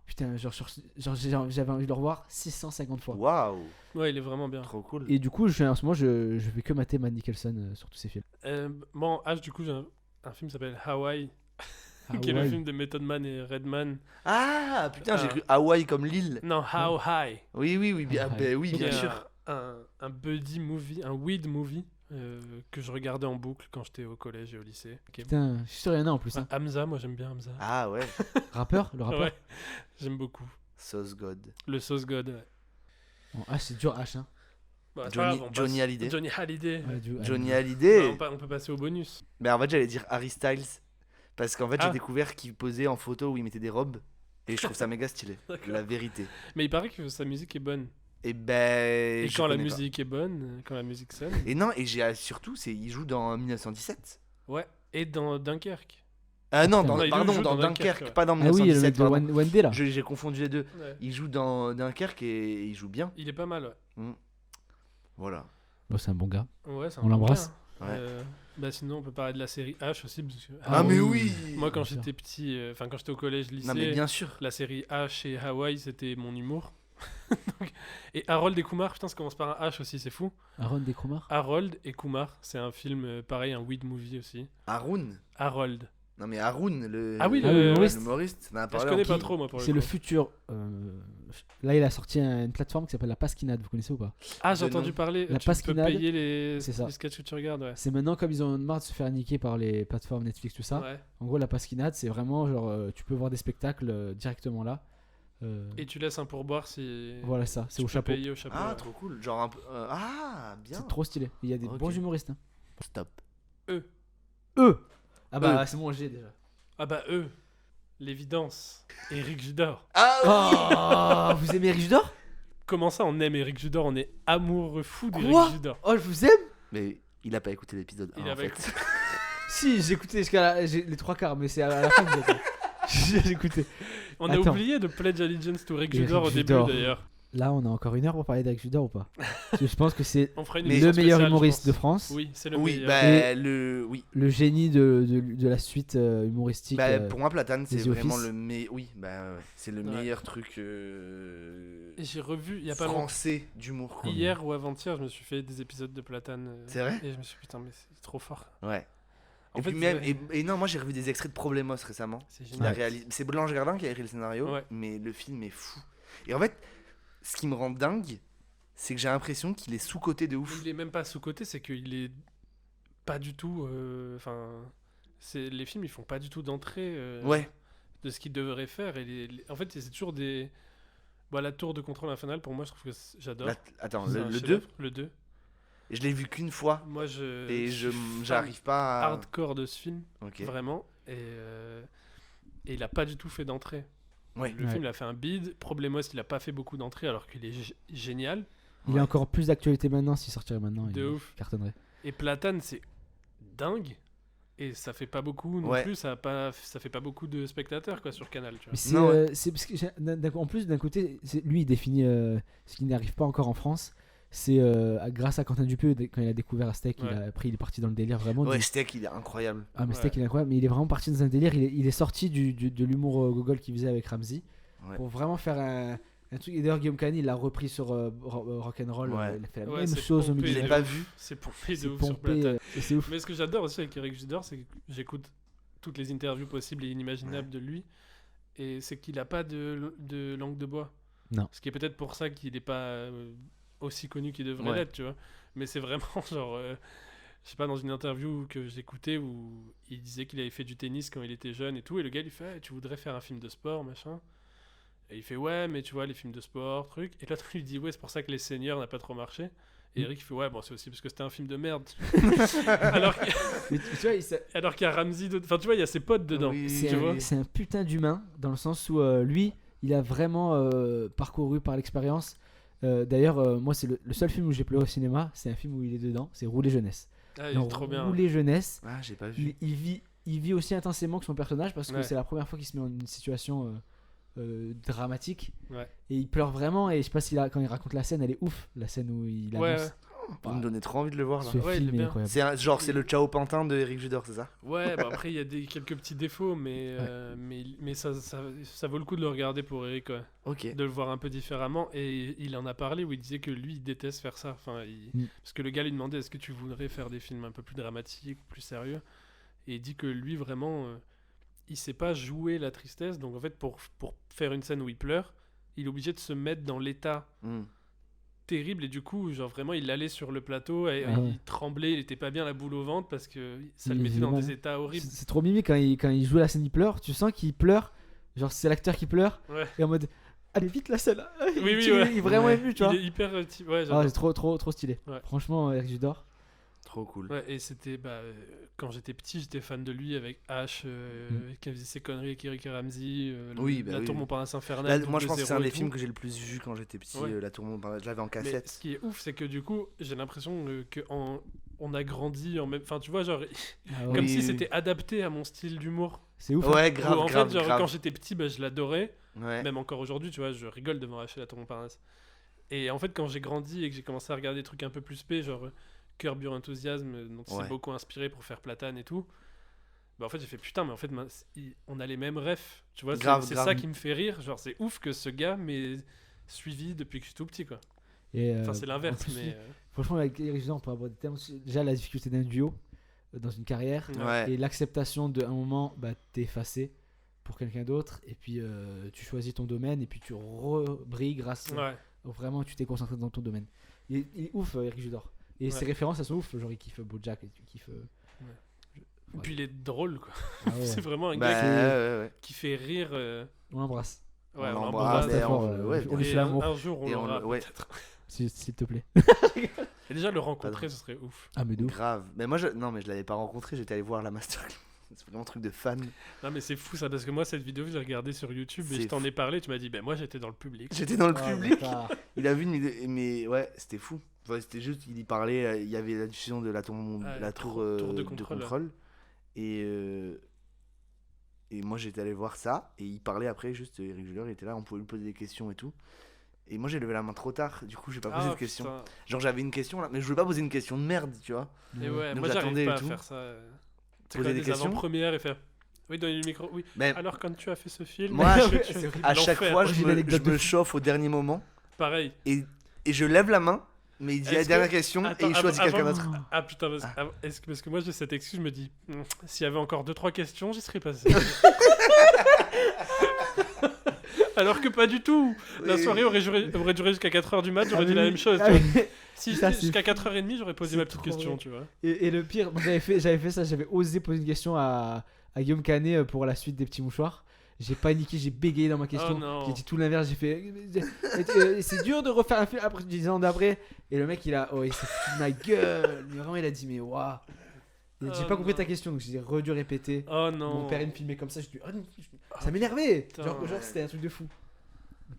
Putain, j'avais envie de le revoir 650 fois. Waouh, Ouais, il est vraiment bien. trop cool. Et du coup, en ce moment, je fais que mater Mads Mikkelsen sur tous ces films. Bon, H, du coup, j'ai un film qui s'appelle Hawaii, Ah qui est le ouais. film de Method Man et Redman. Ah putain, j'ai Ah. cru Hawaii comme l'île. Non, How High. Oui, bien, Ah, oui, Qui bien est sûr. Un buddy movie, un weed movie que je regardais en boucle quand j'étais au collège et au lycée. Ok. Putain, je suis sûr, il y en a en plus. Hein. Hamza, moi j'aime bien Hamza. Ah ouais, Rappeur, le rappeur. Ouais, j'aime beaucoup. Sauce God. Le Sauce God. Ouais. Bon, H, c'est dur H. Hein. Bah, c'est Johnny- pas grave, on Johnny passe- Hallyday. Johnny Hallyday. Ouais, Johnny Bah, Hallyday. on peut passer au bonus. Mais en fait, j'allais dire Harry Styles. Parce qu'en fait, Ah. j'ai découvert qu'il posait en photo où il mettait des robes. Et je trouve ça méga stylé. D'accord. La vérité. Mais il paraît que sa musique est bonne. Et ben. Et je quand la connais pas. musique est bonne, quand la musique sonne. Et non, et j'ai surtout, il joue dans 1917. Ouais. Et dans Dunkerque. Ah non, Putain. Non, il pardon, joue dans dans Dunkerque, Dunkerque, ouais. pas dans Ah oui, le 1917. mec de pardon. Wendy là. J'ai confondu les deux. Ouais. Il joue dans Dunkerque et il joue bien. Il est pas mal, ouais. Voilà. Bon, c'est un bon gars. Ouais, c'est un On bon l'embrasse. gars, hein. Ouais. Bah sinon on peut parler de la série H aussi parce que Ah, mais oui. moi quand bien sûr. j'étais petit, enfin quand j'étais au collège, lycée, Non, mais bien sûr. la série H et Hawaii c'était mon humour. Donc- et Harold et Kumar, putain ça commence par un H aussi, c'est fou. Aaron Descromar. Harold et Kumar, c'est un film pareil, un weed movie aussi. Haroun. Harold. Non, mais Haroun, le. Ah oui, Ah oui, le l'humoriste. L'humoriste. On en a Je parlé connais en pas qui- trop moi pour C'est le coup. futur. Là, il a sorti une plateforme qui s'appelle la Pasquinade. Vous connaissez ou pas? Ah j'ai de entendu nom. parler, La tu peux Pasquinade, payer les c'est ça. sketchs que tu regardes, ouais. C'est maintenant comme ils ont marre de se faire niquer par les plateformes Netflix, tout ça. Ouais. En gros, la Pasquinade, c'est vraiment genre tu peux voir des spectacles directement là. Et tu laisses un pourboire si Voilà ça, c'est tu au peux chapeau. payer au chapeau. Ah, ouais. trop cool. Genre un peu. Ah, bien. C'est trop stylé. Il y a des Ok. bons humoristes. Hein. Stop. Eux. Ah bah c'est mon G déjà. Ah bah eux, l'évidence, Éric Judor. Ah, Oh, vous aimez Eric Judor? Comment ça on aime Éric Judor, on est amoureux fou Quoi d'Éric Judor. Oh, je vous aime. Mais il a pas écouté l'épisode 1 Il en avait fait. Si, j'ai écouté jusqu'à les 3 quarts, mais c'est à la fin que j'ai écouté. J'ai écouté. On a Attends. oublié de pledge allegiance to Éric Éric Judor au début Judor. d'ailleurs. Là, on a encore 1 heure pour parler d'Eric Judor ou pas? Parce que je pense que c'est On fera une Mais émission le meilleur spéciale, je humoriste pense. de France. Oui, c'est le Oui, meilleur. bah le. Oui. Le génie de la suite humoristique. Bah, pour moi, Platane, c'est The vraiment Office. le meilleur. Oui, bah ouais. C'est le Ouais. meilleur truc Et j'ai revu il y a pas longtemps. français d'humour. quoi. Hier ou avant-hier, je me suis fait des épisodes de Platane. C'est vrai Et je me suis dit, putain, mais c'est trop fort. Ouais. En Et fait, puis même, ouais, et non, moi j'ai revu des extraits de Problemos récemment. c'est Il a génial. réalisé- C'est Blanche Gardin qui a écrit le scénario, Ouais. mais le film est fou. Et en fait, ce qui me rend dingue, c'est que j'ai l'impression qu'il est sous-coté de ouf. Il est même pas sous-côté, c'est qu'il est pas du tout. Enfin, les films, ils font pas du tout d'entrée Ouais, de ce qu'ils devraient faire. Et en fait, c'est toujours des. Bah, la tour de contrôle infernal, pour moi, je trouve que j'adore. attends, C'est le un 2, chef-d'œuvre, le 2. je l'ai vu qu'une fois Moi, et suis fan j'arrive pas à. hardcore de ce film, Ok. vraiment. Et il a pas du tout fait d'entrée. Ouais. Le Ouais. film, il a fait un bide. Problemos, il a pas fait beaucoup d'entrées alors qu'il est génial. Il est encore plus d'actualité maintenant, s'il sortirait maintenant. De il ouf. cartonnerait. Et Platane, c'est dingue. Et ça fait pas beaucoup non Ouais. plus. Ça fait pas beaucoup de spectateurs quoi, sur Canal. Tu vois. Mais Non, c'est parce que en plus d'un côté, lui il définit ce qui n'arrive pas encore en France. C'est grâce à Quentin Dupieux quand il a découvert Steak, Ouais. il est parti dans le délire vraiment. Ouais, du- Steak, il est incroyable. Ah mais Ouais. Steak il est incroyable, mais il est vraiment parti dans un délire. Il est sorti de l'humour gogol qu'il faisait avec Ramsey Ouais. pour vraiment faire un truc. Et d'ailleurs Guillaume Canet il l'a repris sur Rock'n'Roll. Ouais. Il a fait la Ouais, même c'est chose au pompé milieu. Je de l'ai pas ouf. vu. C'est pompé de C'est ouf sur pompé, Platane. et c'est ouf. Mais ce que j'adore aussi avec Eric Judor, c'est que j'écoute toutes les interviews possibles et inimaginables de lui. Et c'est qu'il a pas de langue de bois. Non. Ce qui est peut-être pour ça qu'il n'est pas aussi connu qu'il devrait Ouais. l'être, tu vois. Mais c'est vraiment genre. Je sais pas, dans une interview que j'écoutais où il disait qu'il avait fait du tennis quand il était jeune et tout. Et le gars lui fait tu voudrais faire un film de sport, machin. Et il fait ouais, mais tu vois, les films de sport, truc. Et l'autre lui dit ouais, c'est pour ça que Les Seigneurs n'a pas trop marché. Et Eric fait ouais, bon, c'est aussi parce que c'était un film de merde. alors qu'il Mais tu vois, alors qu'il y a Ramsey, enfin tu vois, il y a ses potes dedans. Oui. c'est tu vois. c'est un putain d'humain dans le sens où lui il a vraiment parcouru par l'expérience. D'ailleurs moi c'est le seul film où j'ai pleuré au cinéma, c'est un film où il est dedans, c'est Rouler jeunesse. Ah, il Dans est trop bien. Rouler jeunesse, Ah, j'ai pas vu. il vit aussi intensément que son personnage parce que Ouais. c'est la première fois qu'il se met dans une situation dramatique. Ouais. Et il pleure vraiment et je sais pas quand il raconte la scène, elle est ouf, la scène où il Ouais, annonce. Vous me donnez trop envie de le voir là. Ce Ouais, il est film est bien. incroyable. C'est le Ciao Pantin de Eric Judor, c'est ça? Ouais, bah après il y a quelques petits défauts, mais ça vaut le coup de le regarder pour Eric, ouais. Ok. De le voir un peu différemment. Et il en a parlé où il disait que lui il déteste faire ça. Enfin, parce que le gars lui demandait est-ce que tu voudrais faire des films un peu plus dramatiques, plus sérieux. Et il dit que lui vraiment, il sait pas jouer la tristesse. Donc en fait pour faire une scène où il pleure, il est obligé de se mettre dans l'état Hmm. terrible et du coup genre vraiment il allait sur le plateau et Ah ouais. il tremblait, il était pas bien la boule au ventre parce que ça le Il mettait est dans mal. des états horribles. C'est trop mimi quand il joue la scène, il pleure. Tu sens qu'il pleure. Genre, c'est l'acteur qui pleure. Ouais. Et en mode, allez vite la scène. Oui, oui, Tu- ouais. Il est vraiment Ouais. ému, tu vois. Il est hyper ouais, Ah, j'adore. c'est trop stylé. Ouais. Franchement, Eric Judor. Trop cool. Ouais, et c'était quand j'étais petit, j'étais fan de lui avec H qui faisait ses conneries avec Eric et Ramsey, Oui, bah La oui. Tour Montparnasse Là, Infernale. moi, je pense que c'est un Double des Zéro et films tout. que j'ai le plus vu quand j'étais petit. Ouais. La Tour Montparnasse, je l'avais en Mais cassette. ce qui est ouf, c'est que du coup, j'ai l'impression on a grandi en même. Enfin, tu vois, genre, Ah ouais. comme Oui, si oui. c'était adapté à mon style d'humour. C'est ouf. hein. Ouais, Où, grave, en grave, fait, genre, grave. quand j'étais petit, je l'adorais. Ouais. Même encore aujourd'hui, tu vois, je rigole devant H et La Tour Montparnasse. Et en fait, quand j'ai grandi et que j'ai commencé à regarder des trucs un peu plus spé, genre Curb Your Enthusiasm, dont il Ouais. s'est beaucoup inspiré pour faire Platane et tout. Bah en fait, j'ai fait putain, mais en fait, on a les mêmes refs. Tu vois, Grave, c'est grave. ça qui me fait rire. Genre, c'est ouf que ce gars m'ait suivi depuis que je suis tout petit, quoi. Et, Enfin, c'est l'inverse, en plus, mais. franchement, avec Eric Judor, on peut avoir des termes. Déjà, la difficulté d'un duo dans une carrière. Ouais. Et l'acceptation d'un moment, bah, t'es effacé pour quelqu'un d'autre. Et puis, tu choisis ton domaine. Et puis, tu rebrilles grâce. Ouais. Vraiment, tu t'es concentré dans ton domaine. Il est ouf, Eric Judor. Et Ouais. ses références, elles sont ouf. Genre, il kiffe BoJack. Et il kiffe. Et puis il est drôle, quoi. Ah ouais. C'est vraiment un Bah, gars ouais. qui fait rire. On l'embrasse. Ouais, On on l'embrasse, l'embrasse. mais fort, ouais, on lui Et fait l'amour. un jour, on Et on l'aura le- ouais. peut-être. S'il te plaît. Et déjà, le rencontrer, ce serait ouf. Ah, mais de ouf. Grave. Mais moi, non, mais je l'avais pas rencontré, j'étais allé voir la masterclass. C'est vraiment un truc de fan. Non, mais c'est fou ça, parce que moi, cette vidéo, je l'ai regardée sur YouTube et C'est je t'en fou. ai parlé. Tu m'as dit, ben moi, j'étais dans le public. J'étais dans le Ah, public. bâtard. Il a vu mais ouais, c'était fou. Enfin, c'était juste, il y parlait, il y avait la diffusion de la tour, tour de contrôle. Et moi j'étais allé voir ça et il parlait après juste Eric Judor, il était là, on pouvait lui poser des questions et tout. Et moi j'ai levé la main trop tard, du coup j'ai pas posé de questions. Putain. Genre j'avais une question là, mais je voulais pas poser une question de merde, tu vois. Et ouais, Donc moi, j'attendais j'arrive pas et à tout. faire ça. C'est Poser quoi des des questions avant-premières et faire. Oui, donner le micro. Oui. Mais Alors, quand tu as fait ce film. Moi, c'est horrible. à chaque l'enfer. fois Moi, je j'ai une me, anecdote je de me fou. chauffe au dernier moment Pareil. et je lève la main, mais il dit la Est-ce dernière que- question Attends, et il choisit quelqu'un avant- d'autre. Ah putain, parce que moi j'ai cette excuse, je me dis, s'il y avait encore 2-3 questions, j'y serais passé. Alors que pas du tout. La Oui. soirée aurait duré jusqu'à 4h du mat, j'aurais Ah, dit mais la oui. même chose. Ah, tu vois. mais- Si ça, c'est jusqu'à fou. 4h30, j'aurais posé C'est ma petite trop question, vrai. tu vois. Et le pire, moi, j'avais fait ça, j'avais osé poser une question à Guillaume Canet pour la suite des petits mouchoirs. J'ai paniqué, j'ai bégayé dans ma question. Oh non. J'ai dit tout l'inverse, j'ai fait. C'est dur de refaire un film après 10 ans d'après. Et le mec, il s'est foutu de ma gueule. Mais vraiment, il a dit, mais waouh. J'ai Oh pas compris non. ta question, donc j'ai redû répéter. Oh non. Mon père, il me filmait comme ça, je dis, ça m'énervait. putain, Genre, ouais. c'était un truc de fou.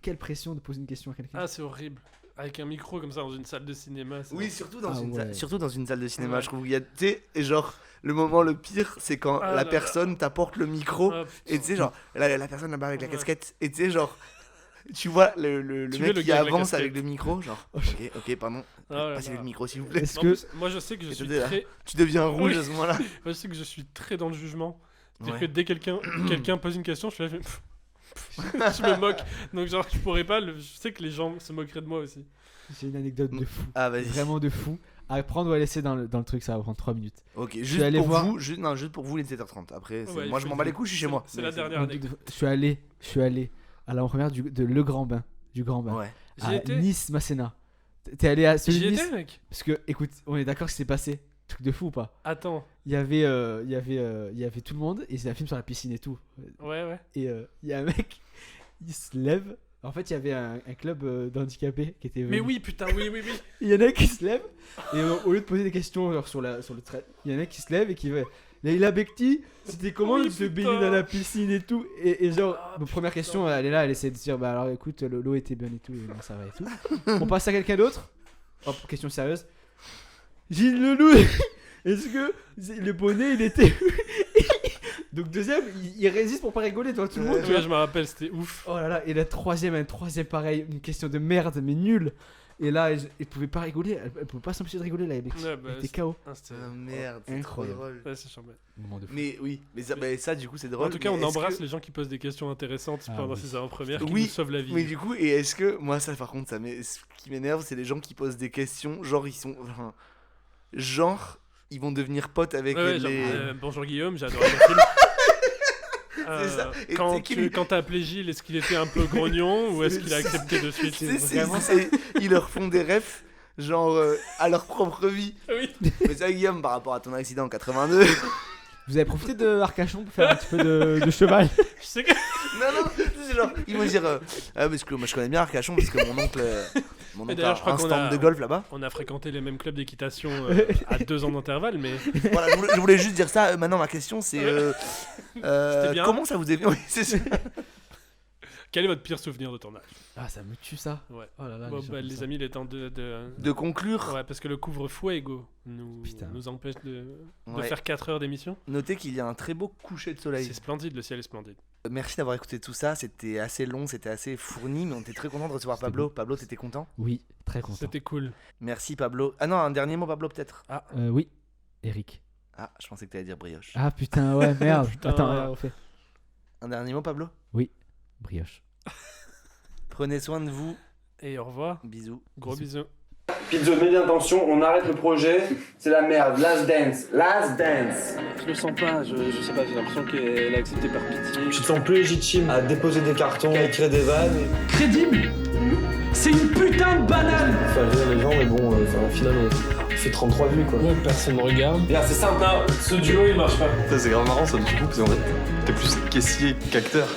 Quelle pression de poser une question à quelqu'un. Ah, c'est horrible. Avec un micro comme ça dans une salle de cinéma. c'est- Oui, surtout dans, Ah une ouais. salle, surtout dans une salle de cinéma, Ouais. je trouve. Il y a, tu sais, et genre, le moment le pire, c'est quand Ah la là là. personne t'apporte le micro, Ah, putain. et tu sais, genre, la personne là-bas avec la Ouais. casquette, et tu sais, genre, tu vois le Tu mec veux le qui gars avec la avance casquette. avec le micro, genre, ok, pardon, Ah là passez là. le micro s'il vous plaît. Est-ce En que. plus, moi je sais que je Et suis te dis, là. très. Tu deviens rouge Oui. à ce moment-là. Moi, je sais que je suis très dans le jugement. C'est-à-dire Ouais. que dès quelqu'un pose une question, je suis là, je me moque. Donc genre, je pourrais pas. Je sais que les gens se moqueraient de moi aussi. J'ai une anecdote de fou. Ah, vas-y. Vraiment de fou. À prendre ou à laisser dans le truc, ça va prendre 3 minutes. Ok, suis juste allé pour voir- vous, juste pour vous, il est 7h30. Après, Ouais, moi il je faut m'en y bats les aller. couilles, je suis chez moi. C'est la Mais dernière anecdote. Je suis allé à l'avant-première de Le Grand Bain. Du Grand Bain. Ouais. J'y À étais. Nice, Masséna. T'es allé à celui J'y de Nice étais, mec. Parce que, écoute, on est d'accord que c'est passé. Truc de fou ou pas? Attends. Il y avait tout le monde et c'est un film sur la piscine et tout. Ouais. Et il y a un mec, il se lève. En fait, il y avait un club d'handicapés qui était venu. Mais oui, putain, oui. Il y en a un qui se lève et au lieu de poser des questions genre, sur le trait, il y en a un qui se lève et qui va. Leïla Bekti, c'était comment Oui, de se putain. baigner dans la piscine et tout. Et genre, Ah, première putain. question, elle est là, elle essaie de dire bah alors écoute, l'eau était bonne et tout, et bon, ça va et tout. On passe à quelqu'un d'autre. Hop, question sérieuse. Gilles Leloup, est-ce que le bonnet il était. Donc, deuxième, il résiste pour pas rigoler devant tout le monde. tu Ouais, vois. je me rappelle, c'était ouf. Oh là là, et la troisième, un troisième pareil, une question de merde, mais nulle. Et là, elle pouvait pas rigoler, elle pouvait pas s'empêcher de rigoler là, avec Ouais, bah, elle était KO. Ah, c'était- Ah, merde, c'est trop Incroyable. drôle. Ouais, c'est chambé. Moment de fou. Mais oui, mais ça du coup c'est drôle. En tout cas, mais on est-ce embrasse que- les gens qui posent des questions intéressantes Ah pendant oui. ces avant-premières qui Oui, nous sauvent la vie. Mais du coup, et est-ce que moi ça par contre ce qui m'énerve, c'est les gens qui posent des questions, genre ils vont devenir potes avec Ouais, genre, les. bonjour Guillaume, j'ai adoré ton film. C'est ça. Et Quand tu sais qu'il- quand t'as appelé Gilles, est-ce qu'il était un peu grognon ou est-ce C'est qu'il a ça. accepté de suite Ils leur font des refs, genre à leur propre vie. Oui. Mais ça, Guillaume, par rapport à ton accident en 82. Vous avez profité de Arcachon pour faire un petit peu de cheval. Je sais que Non, c'est genre, ils vont dire parce que moi je connais bien Arcachon parce que mon oncle d'ailleurs, je a crois un qu'on stand a- de golf là-bas. on a fréquenté les mêmes clubs d'équitation à 2 ans d'intervalle, mais Voilà, je voulais juste dire ça. Maintenant, ma question c'est C'était bien. comment ça vous est venu. Oui, c'est ça. Quel est votre pire souvenir de tournage? Ah, ça me tue ça. Ouais. Oh là là. Bon, les gens bah, comme les ça. amis, il est temps de... De conclure, Ouais, parce que le couvre-fuego Putain. nous empêche de Ouais. faire 4 heures d'émission. notez qu'il y a un très beau coucher de soleil. C'est splendide, le ciel est splendide. Merci d'avoir écouté tout ça, c'était assez long, c'était assez fourni, mais on était très content de recevoir C'était Pablo. beau. Pablo, t'étais content? Oui, très content. C'était cool. Merci Pablo. Ah non, un dernier mot Pablo peut-être? Oui, Eric. Ah, je pensais que t'allais dire brioche. Ah putain, ouais, merde. Putain. Attends, on fait. Un dernier mot Pablo? Brioche. Prenez soin de vous, Et au revoir. bisous. Gros bisous. Pizzo, mets bien attention, on arrête le projet. C'est la merde. Last dance. Last dance. Je le sens pas, je sais pas, j'ai l'impression qu'elle a accepté par pitié. Tu te sens plus légitime à déposer des cartons, à écrire des vannes. Crédible. C'est une putain de banane. Il fallait rire les gens, mais bon, au final, on fait 33 vues quoi. Ouais, personne me regarde. Regarde, c'est simple, hein. Ce duo il marche pas. Ça, c'est grave marrant ça du coup, parce qu'en fait, t'es plus caissier qu'acteur.